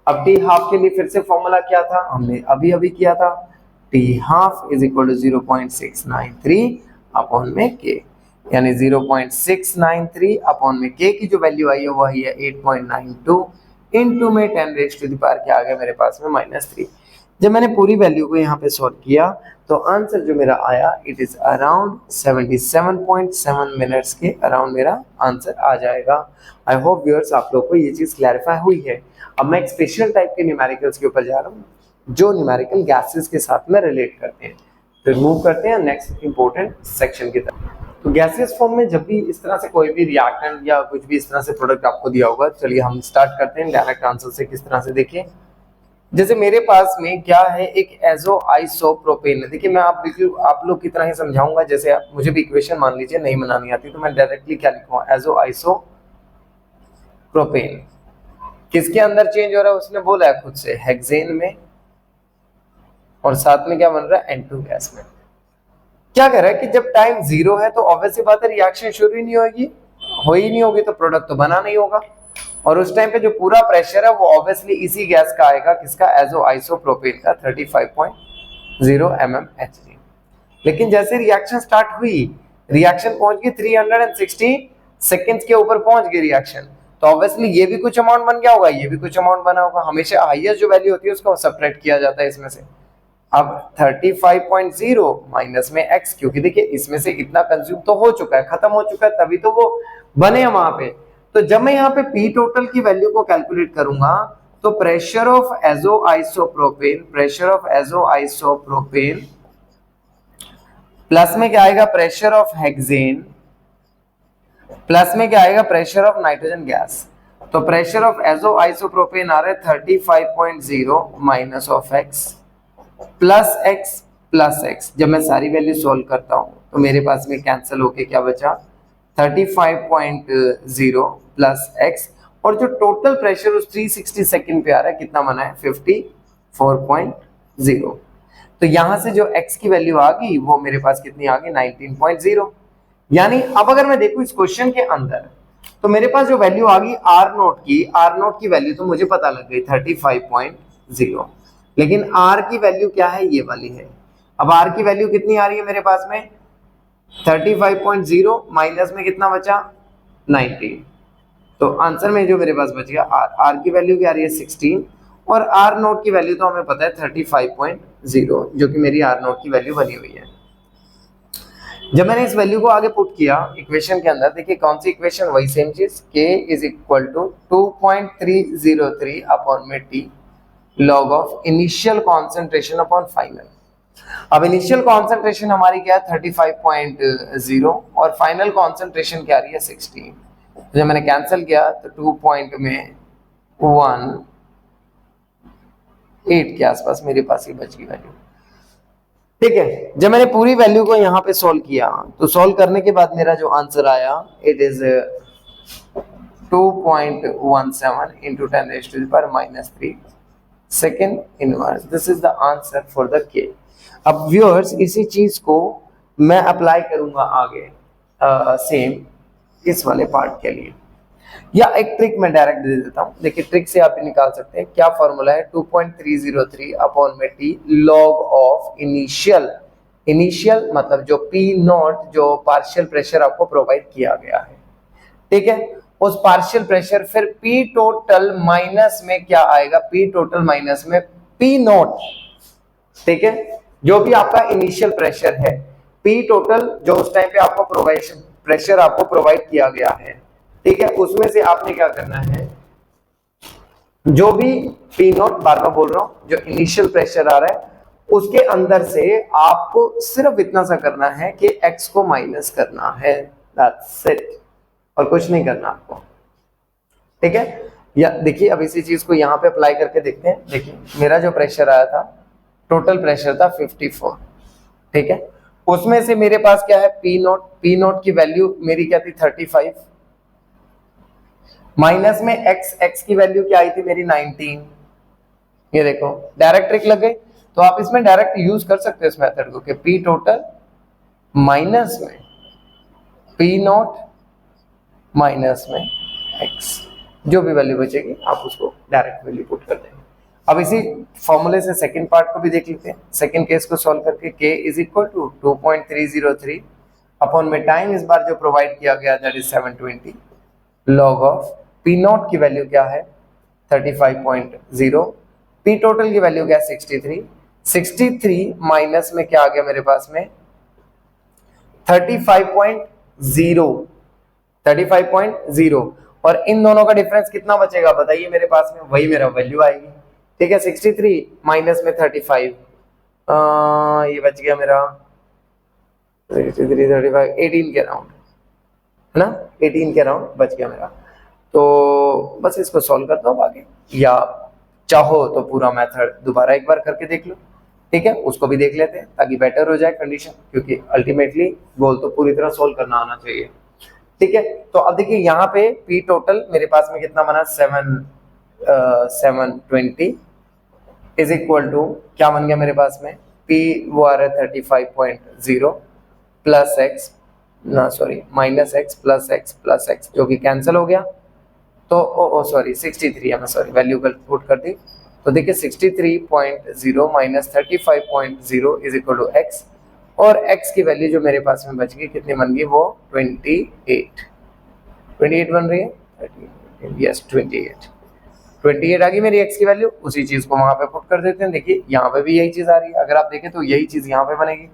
अब टी हाफ के लिए फिर से फॉर्मूला क्या था, हमने अभी किया था, T half is equal to 0.693 upon में के, यानी 0.693 अपॉन में के की जो वैल्यू आई है वो है 8.92 इंटू में 10⁻³ क्या आ गया मेरे पास में -3। जब मैंने पूरी वैल्यू को यहाँ पे सॉल्व किया तो आंसर जो मेरा आया इट इज अराउंड 77.7 मिनट्स के अराउंड मेरा आंसर आ जाएगा। आई होप व्यूअर्स आप लोग को ये चीज क्लैरिफाई हुई है। अब मैं एक स्पेशल टाइप के न्यूमेरिकल्स के ऊपर जा रहा हूँ जो न्यूमेरिकल गैसेस के साथ में रिलेट करते हैं। तो मूव करते हैं नेक्स्ट इंपॉर्टेंट सेक्शन की तरफ। तो गैसेस फॉर्म में जब भी इस तरह से कोई भी रिएक्टेंट या कुछ भी इस तरह से प्रोडक्ट आपको दिया होगा, चलिए हम स्टार्ट करते हैं डायरेक्ट आंसर से। किस तरह से देखिए, जैसे मेरे पास में क्या है, एक एजो आइसोप्रोपेन है। देखिए मैं आप लोग की तरह ही समझाऊंगा, जैसे आप मुझे भी इक्वेशन मान लीजिए नहीं बनानी आती तो मैं डायरेक्टली क्या लिखूंगा, एजो आइसोप्रोपेन। किसके अंदर चेंज हो रहा है, उसने बोला है खुद से, हेक्सेन में, और साथ में क्या बन रहा है, N2 गैस में। क्या कह रहा है कि जब टाइम 0 है तो ऑब्वियस सी बात है रिएक्शन शुरू ही नहीं होगी, तो प्रोडक्ट तो बना नहीं होगा, और उस टाइम पे जो पूरा प्रेशर है वो ऑब्वियसली इसी गैस का आएगा, किसका, एजो आइसोप्रोपेन का, 35.0 mmHg। लेकिन जैसे रिएक्शन स्टार्ट हुई, रिएक्शन पहुंच गई 360 सेकेंड्स के ऊपर पहुंच गई रिएक्शन, तो ऑब्वियसली ये भी कुछ अमाउंट बन गया होगा, ये भी कुछ अमाउंट बना होगा। हमेशा हाईएस्ट जो वैल्यू होती है उसको सब्ट्रैक्ट किया जाता है इसमें से। अब 35.0 माइनस में x, क्योंकि देखिए इसमें से इतना कंज्यूम तो हो चुका है, खत्म हो चुका है, तभी तो वो बने हैं वहां पे। तो जब मैं यहाँ पे P टोटल की वैल्यू को कैलकुलेट करूंगा तो pressure of azo isopropene plus में क्या आएगा, प्रेशर ऑफ हेक्सेन, प्लस में क्या आएगा, प्रेशर ऑफ नाइट्रोजन गैस। तो प्रेशर ऑफ एजो आइसोप्रोपेन आ रहा है 35.0 minus of x plus x। जब मैं सारी वैल्यू सॉल्व करता हूं तो मेरे पास में कैंसिल होके क्या बचा, 35.0 प्लस x, और जो टोटल प्रेशर उस 360 सेकंड पे आ रहा है कितना बना है, 54.0। तो यहां से जो x की वैल्यू आ गई वो मेरे पास कितनी आ गई, 19.0। यानी अब अगर मैं देखूं इस क्वेश्चन के अंदर तो मेरे पास जो वैल्यू आ गई R नोट की वैल्यू तो मुझे पता लग गई 35.0, लेकिन R की वैल्यू क्या है, ये वाली है। अब R की वैल्यू कितनी आ रही है मेरे पास में, 35.0 माइनस में कितना बचा, 19। तो आंसर में जो मेरे पास बच गया R की वैल्यू क्या आ रही है 16, और R नोट की वैल्यू तो हमें पता है 35.0, जो कि मेरी R नोट की वैल्यू बनी हुई है। जब मैंने इस वैल्यू को आगे पुट किया इक्वेशन के अंदर, देखिए कौन सी इक्वेशन, वही सेम चीज, k is equal to 2.303 upon में t log of initial concentration upon final. अब इनिशियल कॉन्सेंट्रेशन हमारी क्या है 35.0 और फाइनल कॉन्सेंट्रेशन क्या आ रही है 16। तो जब मैंने कैंसिल किया तो 2.18 के आसपास मेरे पास ये बच गई वैल्यू, ठीक है। जब मैंने पूरी वैल्यू को यहाँ पे सॉल्व किया तो सॉल्व करने के बाद मेरा जो आंसर आया it is 2.17 into 10⁻³ second inverse. This is the answer for the के। अब व्यूअर्स इसी चीज को मैं अप्लाई करूंगा आगे सेम इस वाले पार्ट के लिए। या एक ट्रिक मैं डायरेक्ट दे देता हूं, देखिए ट्रिक से आप निकाल सकते हैं। क्या फॉर्मूला है, 2.303 अपॉन में टी लॉग ऑफ इनिशियल मतलब जो पी नॉट, जो पार्शियल प्रेशर आपको प्रोवाइड किया गया है, ठीक है, उस पार्शियल प्रेशर, फिर पी टोटल माइनस में क्या आएगा, पी टोटल माइनस में पी नॉट, ठीक है, जो भी आपका इनिशियल प्रेशर है, पी टोटल जो उस टाइम पे आपको प्रेशर आपको प्रोवाइड किया गया है, ठीक है, उसमें से आपने क्या करना है, जो भी पी नॉट, बार बार बोल रहा हूं, जो इनिशियल प्रेशर आ रहा है उसके अंदर से आपको सिर्फ इतना सा करना है कि एक्स को माइनस करना है, दैट्स इट, और कुछ नहीं करना आपको, ठीक है। या देखिए अब इसी चीज को यहाँ पे अप्लाई करके देखते हैं। देखिए मेरा जो प्रेशर आया था, टोटल प्रेशर था 54, ठीक है, उसमें से मेरे पास क्या है, पी नॉट की वैल्यू मेरी क्या थी 35, माइनस में एक्स की वैल्यू क्या आई थी मेरी 19, ये देखो डायरेक्ट ट्रिक लग गई। तो आप इसमें डायरेक्ट यूज कर सकते हो इस मेथड को कि पी टोटल माइनस में पी नॉट माइनस में एक्स, जो भी वैल्यू बचेगी आप उसको डायरेक्ट वैल्यू पुट कर देंगे। अब इसी फॉर्मूले से सेकंड पार्ट को भी देख लेते हैं। सेकंड केस को सॉल्व करके k is equal to 2.303 upon में टाइम इस बार जो प्रोवाइड किया गया that is 720 log of P naught की वैल्यू क्या है 35.0, पी टोटल की वैल्यू क्या है 63 माइनस में क्या आ गया मेरे पास में 35.0 और इन दोनों का डिफरेंस कितना बचेगा बताइए मेरे पास में, वही मेरा वैल्यू आएगी, ठीक है, 63 माइनस में 35, ये बच गया मेरा 63 35 18 के अराउंड, है ना, 18 के अराउंड बच गया मेरा। तो बस इसको सॉल्व करता हूँ आगे, या चाहो तो पूरा मेथड दोबारा एक बार करके देख लो, ठीक है, उसको भी देख लेते हैं ताकि बेटर हो जाए कंडीशन, क्योंकि अल्टीमेटली गोल तो पूरी तरह सोल्व करना आना चाहिए, ठीक है। तो अब देखिए यहाँ पे पी टोटल मेरे पास में कितना बना 720 इज इक्वल टू क्या बन गया मेरे पास में, पी वो आ रहा है 35.0 प्लस एक्स ना sorry minus x plus x जो कि कैंसिल हो गया, तो सॉरी 63 है, मैं सॉरी वैल्यू पुट कर दी। तो देखिए 63.0 minus 35.0 is equal to X, और x की वैल्यू जो मेरे पास में बच गई कितनी बन गई, वो 28 बन रही है, यस 28 आ गई मेरी x की वैल्यू। उसी चीज को वहां पे पुट कर देते हैं, देखिए यहाँ पे भी यही चीज आ रही है, अगर आप देखें तो यही चीज यहाँ पे बनेगी।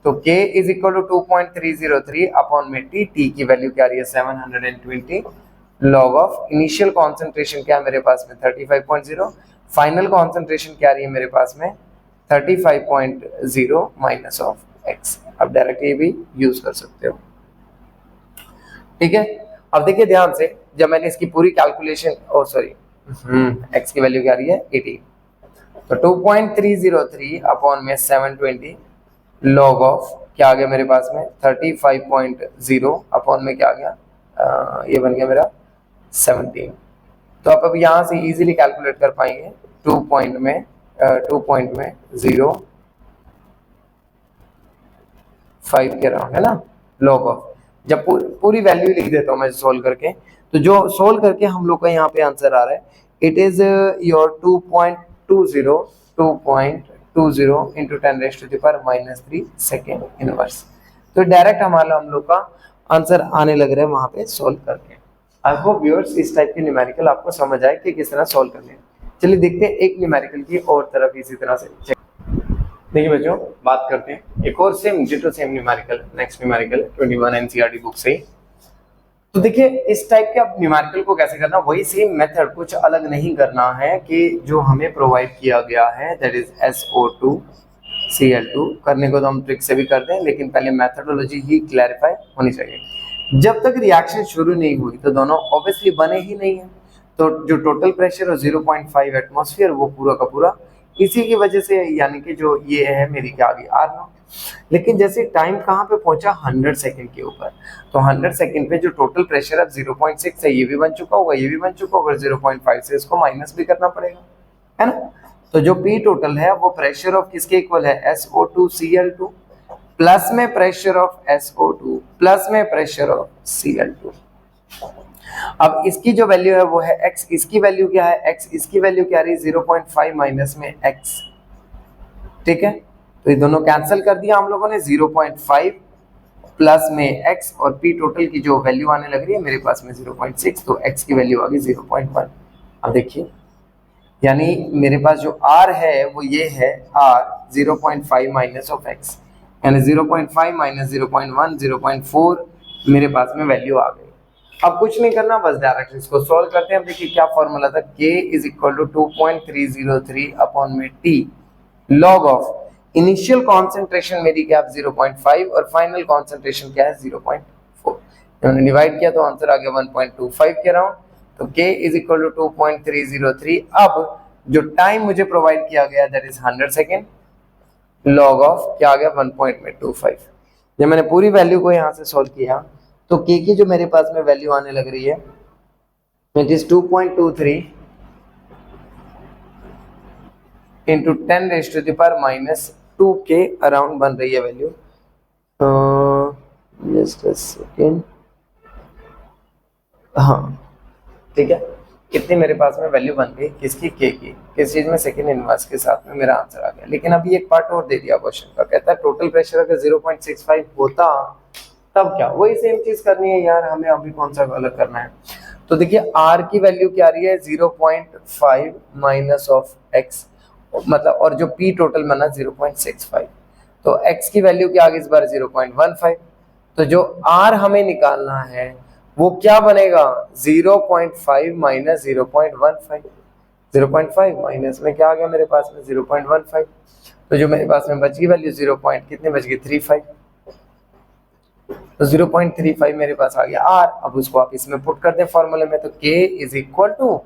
तो k is equal to 2.303 upon में t की वैल्यू क्या आ रही है 720 लॉग ऑफ इनिशियल कॉन्सेंट्रेशन क्या है मेरे पास में 35.0, फाइनल कॉन्सेंट्रेशन क्या आ रही है मेरे पास में 35.0 माइनस ऑफ x। अब डायरेक्ट ये भी यूज कर सकते हो, ठीक है। अब देखिए ध्यान से, जब मैंने इसकी पूरी कैलकुलेशन x की वैल्यू क्या आ रही है 18, तो 2.303 अपॉन में 720 लॉग ऑफ क्या आ गया मेरे पास में 35.0 अपॉन में क्या आ गया ये बन गया मेरा 17। तो आप अब यहाँ से इजीली कैलकुलेट कर पाएंगे 2.0 5 के अराउंड, है ना, लॉग ऑफ। जब पूरी वैल्यू लिख देता हूँ मैं सोल्व करके, तो जो सोल्व करके हम लोग का यहाँ पे आंसर आ रहा है it is your 2.20 into 10⁻³ second inverse. तो डायरेक्ट हमारा हम लोग का आंसर आने लग रहा है वहां पे सोल्व करके। आई होप व्यूअर्स इस टाइप के न्यूमेरिकल आपको समझ आए कि किस तरह सोल्व करने हैं। चलिए देखते हैं एक न्यूमेरिकल की और तरफ इसी तरह से चेक। देखिए बच्चों बात करते हैं एक और same ditto same numerical, next numerical 21 NCERT book से। तो देखिए इस टाइप के आप न्यूमेरिकल को कैसे करना, वही सेम मेथड, कुछ अलग नहीं करना है कि जो हमें प्रोवाइड किया गया है दैट इज SO2Cl2। करने को तो हम ट्रिक से भी कर दें, लेकिन पहले मेथडोलॉजी ही क्लैरिफाई होनी चाहिए। जब तक रिएक्शन शुरू नहीं हुई तो दोनों ऑब्वियसली बने ही नहीं है, तो जो टोटल प्रेशर है 0.5 एटमॉस्फेयर वो पूरा का पूरा इसी की वजह से, यानी कि जो ये है मेरी क्या आ गई R0। लेकिन जैसे टाइम कहाँ पे पहुंचा 100 सेकंड के ऊपर, तो 100 सेकंड पे जो टोटल प्रेशर अब 0.6 है ये भी बन चुका होगा, ये भी बन चुका होगा, 0.5 से इसको माइनस भी करना पड़ेगा, है ना। तो जो P टोटल है वो प्रेशर ऑफ किसके इक्वल है SO2Cl2 प्लस में प्रेशर ऑफ SO2 प्लस में प्रेशर ऑफ Cl2। अब इसकी जो वैल्यू है वो है x, इसकी वैल्यू क्या है x, इसकी वैल्यू क्या रही है 0.5 माइनस में x, ठीक है। तो ये दोनों कैंसिल कर दिया हम लोगों ने, 0.5 प्लस में x और p टोटल की जो वैल्यू आने लग रही है मेरे पास में 0.6, तो x की वैल्यू आ गई 0.1। अब देखिए यानी मेरे पास जो r है वो ये है r 0.5 माइनस ऑफ x, यानी 0.5 माइनस 0.1 0.4 मेरे पास में वैल्यू आ गई। अब कुछ नहीं करना, बस डायरेक्ट इसको सॉल्व करते हैं। अब देखिए क्या फॉर्मूला था, k is equal to 2.303 upon में t log of initial concentration मेरी क्या 0.5 और फाइनल कॉन्सेंट्रेशन क्या है 0.4, मैंने डिवाइड किया तो आंसर आ गया 1.25 के अराउंड। तो k इज इक्वल टू 2.303। अब जो टाइम मुझे प्रोवाइड किया गया that is 100 second, log of क्या आ गया 1.25। जब मैंने पूरी वैल्यू को यहाँ से सॉल्व किया तो k की जो मेरे पास में वैल्यू आने लग रही है it is 2.23 into 10 raise to the power minus 2 के अराउंड बन रही है वैल्यू। जस्ट अ सेकेंड, हाँ ठीक है, कितनी मेरे पास में वैल्यू बन गई किसकी, के की, किस चीज में, सेकंड इनवर्स के साथ में मेरा आंसर आ गया। लेकिन अभी एक पार्ट और दे दिया क्वेश्चन का, कहता है टोटल प्रेशर अगर 0.65 होता तब क्या, वही सेम चीज करनी है यार हमें, अभी कौन सा अलग करना है। तो देखिए आर की वैल्यू क्या आ रही है 0.5 माइनस ऑफ एक्स, मतलब और जो पी टोटल बना 0.65, तो एक्स की वैल्यू क्या आ गई इस बार 0.15। तो जो आर हमें निकालना है वो क्या बनेगा 0.5 माइनस 0.15, 0.5 माइनस में क्या आ गया मेरे पास में 0.15, तो जो मेरे पास में बच गई वैल्यू 0. कितने बच गई 35, तो 0.35 मेरे पास आ गया आर। अब उसको आप इसमें पुट कर दें फॉर्मूले में, तो k is equal to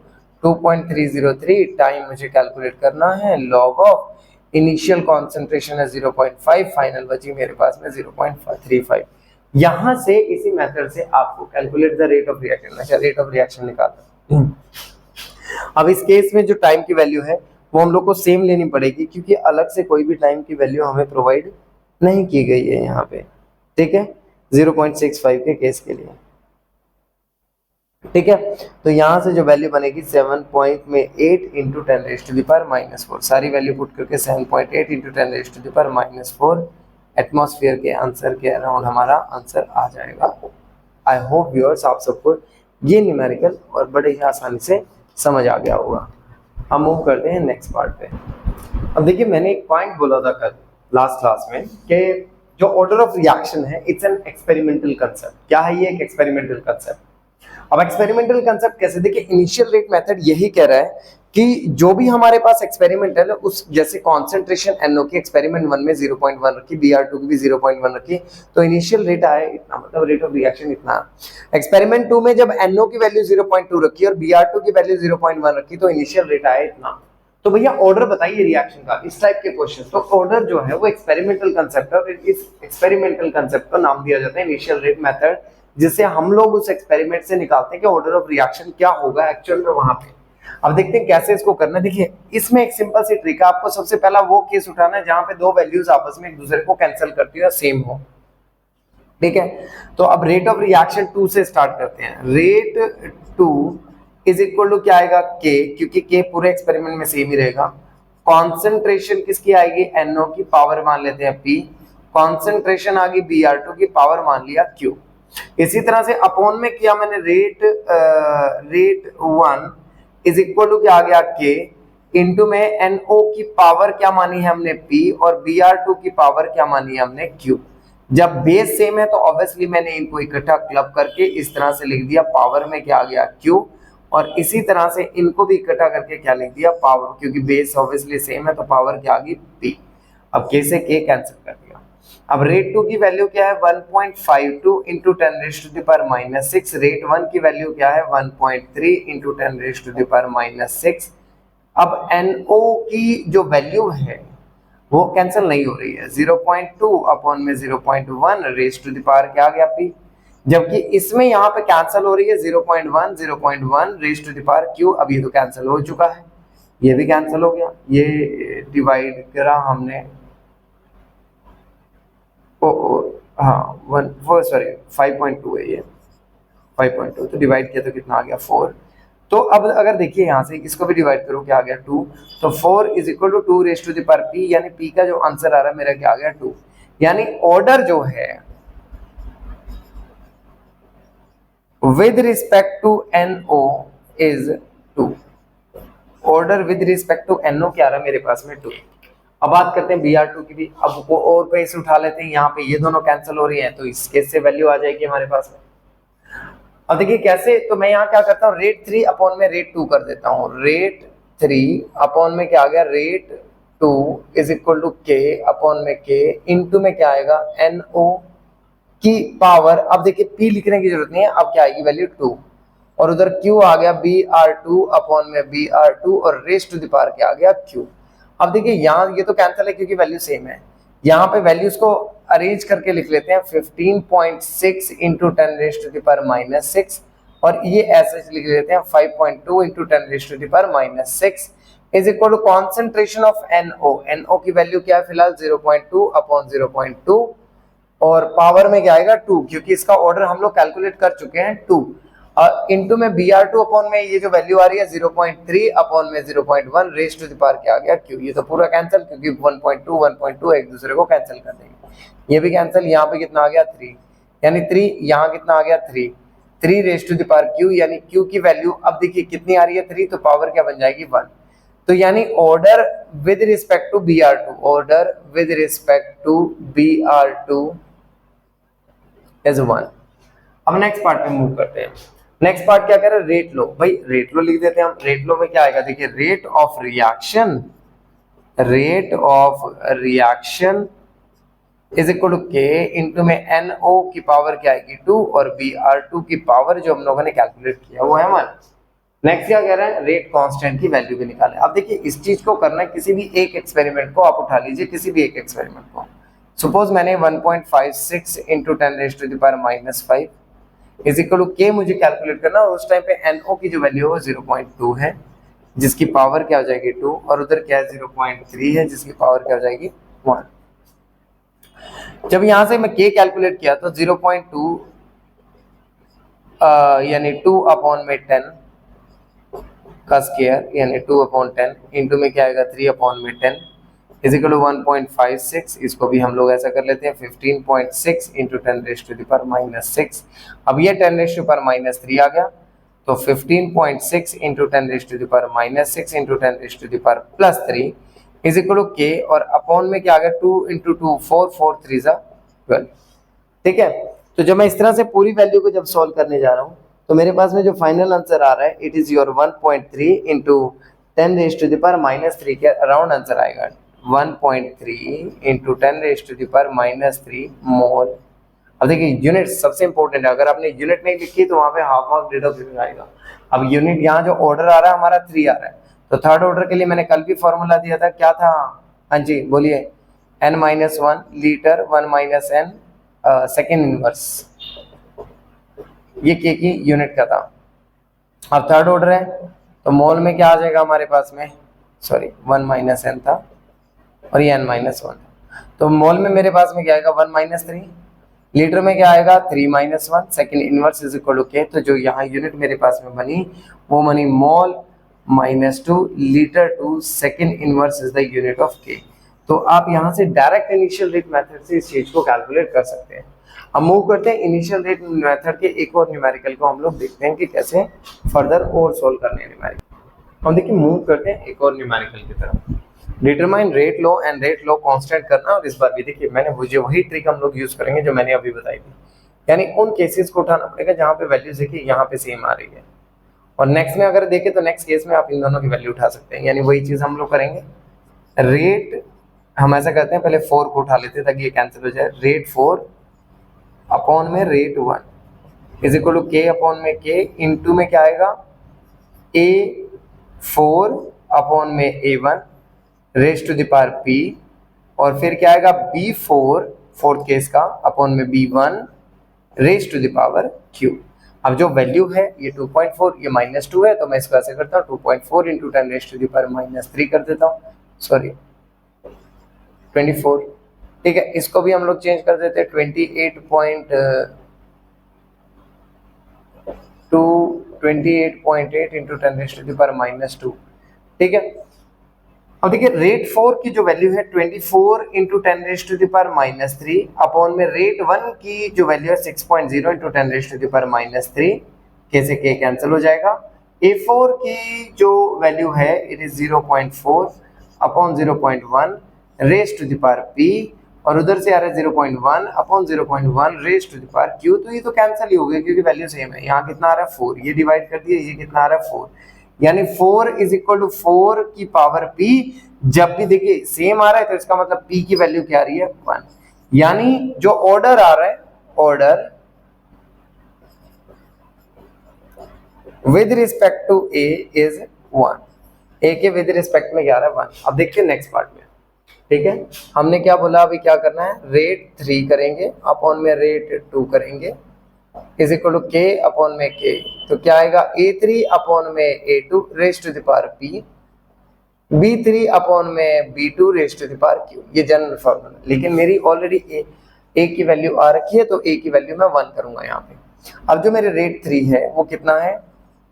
2.303 time मुझे कैलकुलेट करना है लॉग ऑफ इनिशियल कॉन्सेंट्रेशन है 0.5, फाइनल बची मेरे पास में 0.35। यहां से इसी मेथड से आपको calculate the rate of reaction, अच्छा रेट ऑफ रिएक्शन निकालना। अब इस केस में जो टाइम की वैल्यू है वो हम लोग को सेम लेनी पड़ेगी, क्योंकि अलग से कोई भी टाइम की वैल्यू हमें प्रोवाइड नहीं की गई है यहाँ पे, ठीक है 0.65 के केस के लिए, ठीक है। तो यहाँ से जो वैल्यू बनेगी 7.8 into 10 raise to the power minus 4, सारी वैल्यू पुट करके 7.8 into 10 raise to the power minus 4 atmosphere के आंसर के अराउंड हमारा आंसर आ जाएगा। आई होप व्यूअर्स आप सबको ये न्यूमेरिकल और बड़े ही आसानी से समझ आ गया होगा। हम मूव करते हैं नेक्स्ट पार्ट पे। अब देखिए मैंने एक पॉइंट बोला था कल लास्ट क्लास में कि जो ऑर्डर ऑफ रिएक्शन है इट्स एन एक्सपेरिमेंटल कंसेप्ट। क्या है ये, एक एक्सपेरिमेंटल कंसेप्ट। अब एक्सपेरिमेंटल कंसेप्ट कैसे, देखिए इनिशियल रेट मेथड यही कह रहा है कि जो भी हमारे पास एक्सपेरिमेंटल है उस जैसे कॉन्सेंट्रेशन NO की एक्सपेरिमेंट 1 में 0.1 रखी, Br2 की भी 0.1 रखी, तो इनिशियल रेट आए इतना, मतलब रेट ऑफ रिएक्शन इतना। एक्सपेरिमेंट 2 में जब NO की वैल्यू 0.2 रखी और Br2 की वैल्यू 0.1 रखी तो इनिशियल रेट आया इतना। तो भैया ऑर्डर बताइए रिएक्शन का, इस टाइप के क्वेश्चन। तो ऑर्डर जो है वो एक्सपेरिमेंटल कंसेप्ट है और इस एक्सपेरिमेंटल कंसेप्ट का नाम दिया जाता है इनिशियल रेट मेथड, जिससे हम लोग उस एक्सपेरिमेंट से निकालते हैं कि ऑर्डर ऑफ रिएक्शन क्या होगा एक्चुअल में वहां पे। अब देखते हैं कैसे इसको करना है। देखिए इसमें एक सिंपल सी ट्रिक है, आपको सबसे पहला वो केस उठाना है जहां पे दो वैल्यूज आपस में एक दूसरे को कैंसिल करती है, सेम हो, ठीक है। तो अब रेट ऑफ रिएक्शन 2 से स्टार्ट करते हैं। रेट 2 इज इक्वल टू क्या आएगा k, क्योंकि k पूरे एक्सपेरिमेंट में सेम ही रहेगा। कॉन्सेंट्रेशन किसकी आएगी NO की, पावर मान लेते हैं P, कॉन्सेंट्रेशन आ गई Br2 की, पावर मान लिया Q। इसी तरह से अपॉन में किया मैंने रेट 1 इज इक्वल टू क्या आ गया k, इंटू में NO की पावर क्या मानी है हमने P और Br2 की पावर क्या मानी है हमने Q। जब बेस सेम है तो ऑब्वियसली मैंने इनको इकट्ठा क्लब करके इस तरह से लिख दिया, पावर में क्या आ गया Q, और इसी तरह से इनको भी इकट्ठा करके क्या लिख दिया पावर, क्योंकि बेस ऑब्वियसली सेम है तो पावर क्या आ गई P। अब k से k कैंसिल कर दिया। अब रेट 2 की वैल्यू क्या है 1.52 into 10 raise to the power minus 6, rate 1 की वैल्यू क्या है 1.3 into 10 raise to the power minus 6। अब NO की जो वैल्यू है वो कैंसिल नहीं हो रही है, 0.2 अपॉन में 0.1 रेज टू द पावर क्या आ गया P, जबकि इसमें यहाँ पे कैंसिल हो रही है 0.1 raise to the power Q। अब ये तो कैंसिल हो चुका है, ये भी कैंसिल हो गया, ये डिवाइड करा हमने, हाँ 5.2 है ये, 5.2, तो डिवाइड किया तो कितना आ गया 4। तो अब अगर देखिए यहाँ से इसको भी डिवाइड करो, क्या आ गया 2। तो 4 is equal to 2 raise to the power p, यानी p का जो आंसर आ रहा है मेरा क्या आ गया 2। यानी ऑर्डर जो है with respect to NO is 2। Order with respect to NO क्या आ रहा है मेरे पास में 2। अब बात करते हैं Br2 की भी। अब वो और पेस उठा लेते हैं, यहाँ पे ये दोनों कैंसिल हो रही हैं तो इस केस से वैल्यू आ जाएगी हमारे पास में। अब देखिए कैसे, तो मैं यहाँ क्या करता हूँ, रेट 3 अपॉन में रेट 2 कर देता हूँ। रेट 3 अपॉन में क्या आ गया, rate 2 is equal to k upon में k इनटू में क्या आएगा NO की पावर। अब देखिए p लिखने की जरूरत नहीं है, अब क्या आएगी वैल्यू 2, और उधर q आ गया Br2 अपॉन में Br2 और रेज टू द पावर क्या आ गया q। अब देखिए यहाँ ये तो कैंसिल है क्योंकि वैल्यू सेम है। यहाँ पे वैल्यूज को अरेंज करके लिख लेते हैं 15.6 into 10 raise to the power minus 6, और ये ऐसे लिख लेते हैं 5.2 into 10 raise to the power minus 6 is equal to concentration of NO। NO की वैल्यू क्या है फिलहाल 0.2 अपॉन 0.2, और पावर में क्या आएगा 2, क्योंकि इसका ऑर्डर हम लोग कैलकुलेट कर चुके हैं 2, इनटू में Br2 अपॉन में ये जो वैल्यू आ रही है 0.3 अपॉन में 0.1 रेज टू द पावर क्या आ गया q। ये तो पूरा कैंसिल, क्योंकि 1.2 एक दूसरे को कैंसिल कर देंगे। ये भी कैंसिल, यहाँ पे कितना आ गया 3, यानी 3 यहाँ कितना आ गया 3 raise to the power q, यानी q की वैल्यू अब देखिए कितनी आ रही है 3, तो पावर क्या बन जाएगी 1। तो यानी order with respect to Br2, order with respect to Br2 is 1। अब नेक्स्ट पार्ट में मूव करते हैं। नेक्स्ट पार्ट क्या कह रहे हैं, रेट लो। भाई रेट लो लिख देते हैं हम। रेट लो में क्या आएगा, देखिए rate of reaction, rate of reaction is equal to k into में NO की पावर क्या आएगी 2, और Br2 की पावर जो हम लोगों ने कैलकुलेट किया वो है 1। नेक्स्ट क्या कह रहे हैं, रेट कांस्टेंट की वैल्यू भी निकालें। अब देखिए इस चीज को करना है, किसी भी एक एक्सपेरिमेंट को आप उठा लीजिए, किसी भी एक एक्सपेरिमेंट को। सपोज मैंने 1.56 into 10 raise to the power minus 5 is equal to k मुझे कैलकुलेट करना, और उस टाइम पे NO की जो वैल्यू है वो 0.2 है जिसकी पावर क्या हो जाएगी 2, और उधर क्या है 0.3 है जिसकी पावर क्या हो जाएगी 1। जब यहां से मैं k कैलकुलेट किया तो 0.2 यानी 2 अपॉन में 10 का स्क्वायर, यानी 2 अपॉन 10 इंटू में क्या आएगा 3 अपॉन में 10 इज इक्वल टू 1.56। इसको भी हम लोग ऐसा कर लेते हैं 15.6 into 10 raise to the power minus 6। अब ये 10 रेज टू पावर माइनस 3 आ गया, तो 15.6 into 10 raise to the power minus 6 into 10 raise to the power plus 3 is equal to k, और अपॉन में क्या आ गया 2 इंटू 2 4 4 3 12। ठीक है, तो जब मैं इस तरह से पूरी वैल्यू को जब सॉल्व करने जा रहा हूँ तो मेरे पास में जो फाइनल आंसर आ रहा है it is your 1.3 into 10 raise to the power minus 3 के अराउंड आंसर आएगा 1.3 into 10 raise to the power minus 3 mole. अब देखिए यूनिट सबसे इंपॉर्टेंट है, अगर आपने यूनिट नहीं लिखी तो वहां पे हाफ मार्क डिडक्ट आएगा। अब यूनिट यहाँ जो ऑर्डर आ रहा है हमारा 3 आ रहा है, तो थर्ड ऑर्डर के लिए मैंने कल भी फॉर्मूला दिया था, क्या था, हाँ जी बोलिए, n-1 litre 1 minus n second inverse, ये के की यूनिट का था। अब थर्ड ऑर्डर है तो मोल में क्या आ जाएगा हमारे पास में, सॉरी 1 माइनस n था और ये n-1, तो मोल में मेरे पास में क्या आएगा 1 माइनस 3, लीटर में क्या आएगा 3 minus 1 second inverse is equal to K. तो जो यहाँ यूनिट मेरे पास में बनी वो बनी mole minus 2 litre to second inverse is the unit of K. तो आप यहाँ से डायरेक्ट इनिशियल रेट मेथड से इस चीज को कैलकुलेट कर सकते हैं। अब मूव करते हैं इनिशियल रेट मेथड के एक और न्यूमेरिकल को हम लोग देखते हैं कि कैसे फर्दर और सोल्व करने हैं न्यूमेरिकल। हम देखिए मूव करते हैं एक और न्यूमेरिकल की तरफ। Determine rate low and rate low constant करना, और इस बार भी देखिए मैंने वही ट्रिक हम लोग यूज करेंगे जो मैंने अभी बताई थी, यानी उन केसेस को उठाना पड़ेगा जहाँ पे वैल्यूज देखिए यहाँ पे सेम आ रही है, और नेक्स्ट में अगर देखें तो नेक्स्ट केस में आप इन दोनों की वैल्यू उठा सकते हैं, यानी वही चीज हम लोग करेंगे। रेट हम ऐसा करते हैं पहले 4 को उठा लेते हैं ताकि ये कैंसिल हो जाए, रेट 4 अपॉन में रेट 1 इज इक्वल टू के अपॉन में के इंटू में क्या आएगा A4 अपॉन में A1 raise to the power P, और फिर क्या आएगा B4 फोर्थ केस का अपॉन में B1 raise to the power Q। अब जो वैल्यू है ये 2.4, ये -2 है, तो मैं इसको ऐसे करता हूँ 2.4 into 10 raise to the power -3 कर देता हूँ, सॉरी 24। ठीक है, इसको भी हम लोग चेंज कर देते हैं टू 28.8 इंटू 10⁻⁻²। ठीक है, अब देखिए रेट 4 की जो वैल्यू है 24 इंटू 10⁻³ अपॉन में रेट 1 की जो वैल्यू है 6.0 इंटू 10⁻³ कैसे के कैंसिल हो जाएगा। A4 की जो वैल्यू है it is 0.4 upon 0.1 raise to the power p और उधर से आ रहा है 0.1 upon 0.1 raise to the power q। तो ये तो कैंसिल ही हो गया क्योंकि वैल्यू सेम है। यहाँ कितना आ रहा है 4, ये डिवाइड कर दिया, ये कितना आ रहा है 4, यानी 4 इज इक्वल टू 4 की पावर p। जब भी देखिए सेम आ रहा है तो इसका मतलब p की वैल्यू क्या आ रही है 1, यानी जो ऑर्डर आ रहा है order with respect to a is 1, a के विद रिस्पेक्ट में क्या आ रहा है 1। अब देखिए नेक्स्ट पार्ट में, ठीक है, हमने क्या बोला, अभी क्या करना है, रेट 3 करेंगे अपॉन में रेट 2 करेंगे is equal to k upon में k। तो क्या आएगा a3 अपॉन में a2 raise to the power p, b3 upon में b2 raise to the power q। ये जनरल फॉर्मूला, लेकिन मेरी ऑलरेडी a की वैल्यू आ रखी है तो a की वैल्यू मैं 1 करूंगा यहाँ पे। अब जो मेरे रेट 3 है वो कितना है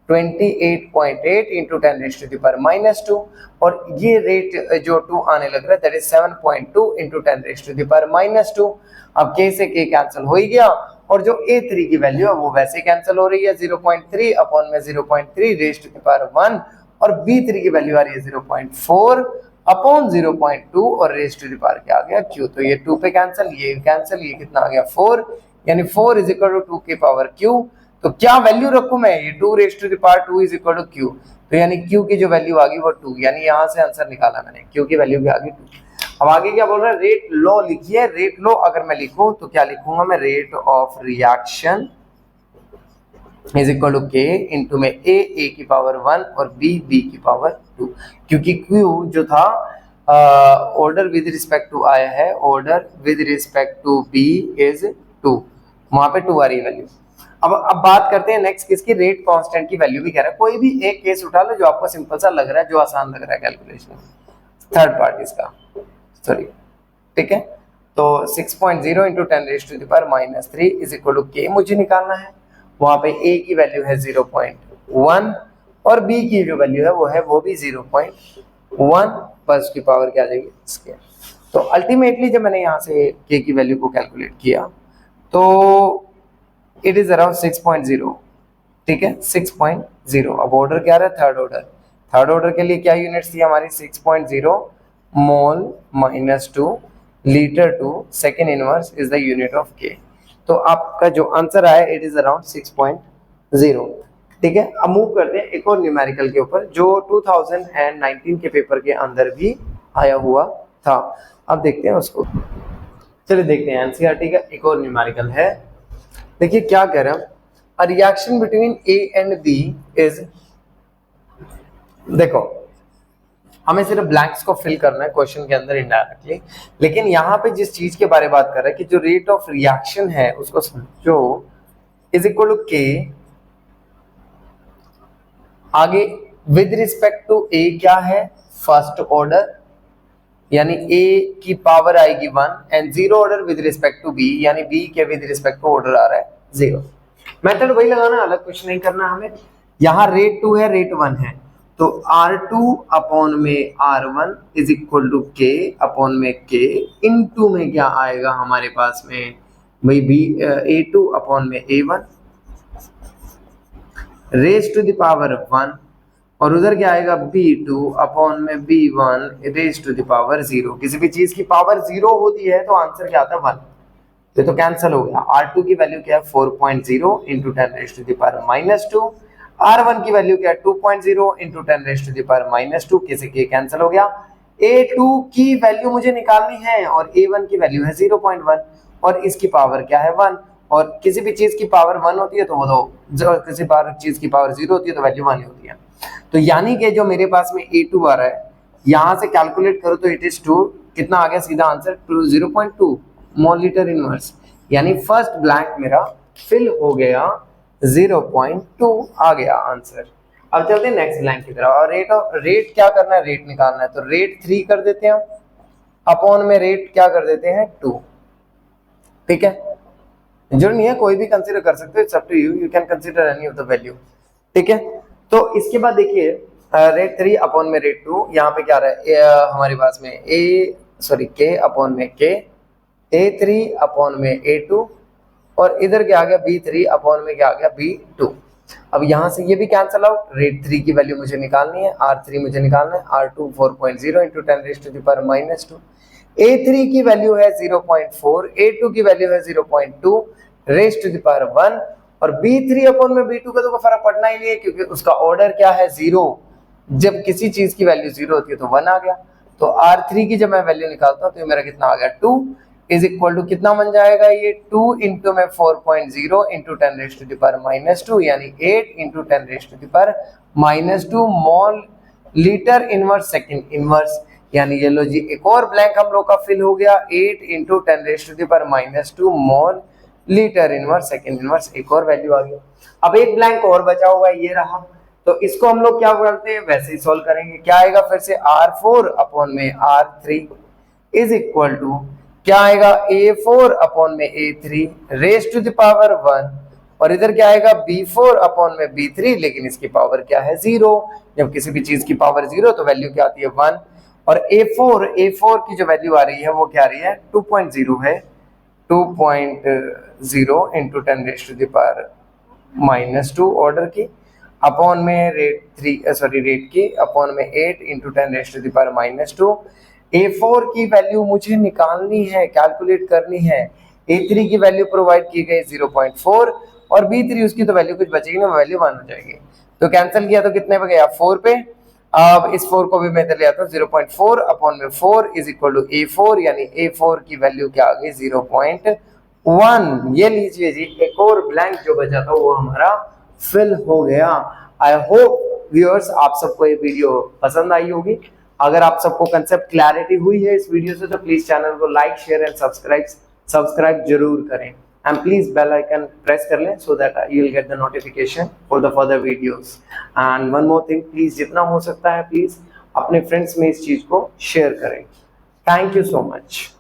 28.8 इंटू 10⁻⁻² और ये रेट जो 2 आने लग रहा है दैट इज 7.2 इंटू 10⁻⁻²। अब k से k कैंसिल हो ही गया और जो a3 की वैल्यू है वो वैसे कैंसिल हो रही है 0.3 अपॉन में 0.3 रेज टू द पावर 1 और b3 की वैल्यू आ रही है 0.4 अपॉन 0.2 और रेज टू द पावर क्या आ गया q। तो ये 2 पे कैंसिल, ये कैंसिल, ये कितना आ गया 4, यानी 4 इज इक्वल टू 2 की पावर q। तो क्या वैल्यू रखूं मैं, ये 2 raise to the power 2 is equal to q। तो यानी q की जो वैल्यू आ गई वो 2, यानी यहां से आंसर निकाला मैंने, q की वैल्यू भी आ गई 2। अब आगे क्या बोल रहा है, रेट लो लिखिए। रेट लो अगर मैं लिखूं तो क्या लिखूंगा मैं, rate of reaction is equal to k into में a की पावर 1 और b की पावर 2, क्योंकि q जो था ऑर्डर विद रिस्पेक्ट टू आया है, order with respect to b is 2, वहां पे 2 आ रही वैल्यू। अब बात करते हैं नेक्स्ट किसकी, रेट कांस्टेंट की वैल्यू भी कह रहा है। कोई भी एक केस उठा लो जो आपको सिंपल सा लग रहा है, जो आसान लग रहा है कैलकुलेशन, थर्ड पार्ट इसका, सॉरी, ठीक है। तो 6.0 into 10⁻³ is equal to k मुझे निकालना है। वहां पे a की वैल्यू है 0.1 और b की जो वैल्यू है वो भी 0.1 पर उसकी पावर क्या आ जाएगी स्क्वायर। तो अल्टीमेटली जब मैंने यहाँ से k की वैल्यू को कैलकुलेट किया तो इट इज अराउंड 6.0, ठीक है 6.0। अब ऑर्डर क्या रहा है थर्ड ऑर्डर, थर्ड ऑर्डर के लिए क्या यूनिट्स थी हमारी 6.0 mole -2 litre to second inverse is the unit of K. तो आपका जो आंसर आया इट इज अराउंड 6.0, ठीक है। अब मूव करते हैं एक और न्यूमेरिकल के ऊपर जो 2019 के पेपर के अंदर भी आया हुआ था। अब देखते हैं उसको, चलिए देखते हैं एनसीईआरटी का एक और न्यूमेरिकल है। देखिए क्या कह रहा है, a reaction between A and B is, देखो हमें सिर्फ ब्लैंक्स को फिल करना है क्वेश्चन के अंदर इनडायरेक्टली, लेकिन यहाँ पे जिस चीज के बारे में बात कर रहा है कि जो रेट ऑफ रिएक्शन है उसको समझो इज इक्वल टू के, आगे विद रिस्पेक्ट टू ए क्या है फर्स्ट ऑर्डर, यानी a की पावर आएगी 1 and 0 order with respect to b, यानी b के विद रिस्पेक्ट टू ऑर्डर आ रहा है 0। मेथड वही लगाना, अलग कुछ नहीं करना हमें। यहाँ रेट 2 है रेट 1 है, तो R2 अपॉन में R1 is equal to k upon में k इनटू में क्या आएगा हमारे पास में भाई A2 अपॉन में A1 raise to the power 1 और उधर क्या आएगा B2 अपॉन में B1 raise to the power 0। किसी भी चीज की पावर 0 होती है तो आंसर क्या आता है 1, तो कैंसिल हो गया। R2 की वैल्यू क्या है 4.0 into 10 raise to the power -2, R1 की वैल्यू क्या है 2.0 into 10 raise to the power -2, किसी के कैंसिल हो गया। A2 की वैल्यू मुझे निकालनी है और A1 की वैल्यू है 0.1 और इसकी पावर क्या है 1, और किसी भी चीज की पावर 1 होती है तो वो तो किसी चीज की पावर 0 होती है तो वैल्यू 1 ही होती है। तो यानी कि जो मेरे पास में A2 आ रहा है यहां से कैलकुलेट करो तो इट इज 2, कितना आ गया सीधा आंसर 0.2 मोल लीटर इनवर्स, यानी फर्स्ट ब्लैंक मेरा फिल हो गया 0.2 आ गया आंसर। अब चलते हैं नेक्स्ट ब्लैंक की तरफ, और रेट क्या करना है, रेट निकालना है, तो रेट 3 कर देते हैं अपॉन में रेट क्या कर देते हैं 2, ठीक है। जरूरी नहीं है, कोई भी कंसीडर कर सकते हो, it's up to you, you can consider any of the value. ठीक है, तो इसके बाद देखिए रेट 3 अपॉन में रेट 2, यहाँ पे क्या रहा है हमारे पास में के अपॉन में के, A3 अपॉन में A2, और इधर क्या आ गया B3 अपॉन में क्या आ गया B2। अब यहाँ से ये भी कैंसल आउट, रेट 3 की वैल्यू मुझे निकालनी है, R3 मुझे निकालना है, R2 4.0 इंटू 10⁻⁻², A3 की वैल्यू है 0.4, A2 की वैल्यू है 0.2 रेस्ट टू द पावर 1, और B3 अपॉन में B2 का तो फर्क पड़ना ही नहीं है क्योंकि उसका ऑर्डर क्या है 0, जब किसी चीज की वैल्यू 0 होती है तो 1 आ गया। तो R3 की जब मैं वैल्यू निकालता हूँ तो मेरा कितना आ गया 2 इज इक्वल टू कितना बन जाएगा ये 2 इंटू में 4.0 इंटू 10⁻⁻², यानी 8 into 10⁻⁻² mole litre inverse second inverse. यानी ये लो जी एक और ब्लैंक हम लोग का फिल हो गया, 8 into 10⁻⁻² mole litre inverse second inverse, एक और वैल्यू आ गई। अब एक ब्लैंक और बचा हुआ है, ये रहा, तो इसको हम लोग क्या करते हैं वैसे ही सॉल्व करेंगे। क्या आएगा फिर से R4 अपॉन में R3 इज इक्वल टू क्या आएगा A4 अपॉन में A3 rest to the power 1, और इधर क्या आएगा B4 अपॉन में B3, लेकिन इसकी पावर क्या है 0। जब किसी भी चीज की पावर 0 तो वैल्यू क्या आती है 1, और A4 की जो वैल्यू आ रही है वो क्या आ रही है 2.0 है, 2.0 इंटू 10⁻⁻² ऑर्डर की, अपॉन में रेट की अपॉन में 8 इंटू 10⁻⁻²। A4 की वैल्यू मुझे निकालनी है, कैलकुलेट करनी है। A3 की वैल्यू प्रोवाइड की गई 0.4, और B3 उसकी तो वैल्यू कुछ बचेगी ना, वैल्यू 1 हो जाएगी। तो कैंसिल किया तो कितने पे गया 4 पे। अब इस 4 को भी मैं इधर ले आता हूँ, 0.4 अपॉन में 4 इज इक्वल टू A4, यानी A4 की वैल्यू क्या आ गई 0.1। ये लीजिए जी एक और ब्लैंक जो बचा था वो हमारा फिल हो गया। आई होप व्यूअर्स आप सबको ये वीडियो पसंद आई होगी। अगर आप सबको कंसेप्ट क्लैरिटी हुई है इस वीडियो से तो प्लीज चैनल को लाइक शेयर एंड सब्सक्राइब जरूर करें, and please bell icon press कर लें so that you will get the notification for the further videos. And one more thing, please जितना हो सकता है प्लीज अपने फ्रेंड्स में इस चीज को शेयर करें। Thank you so much.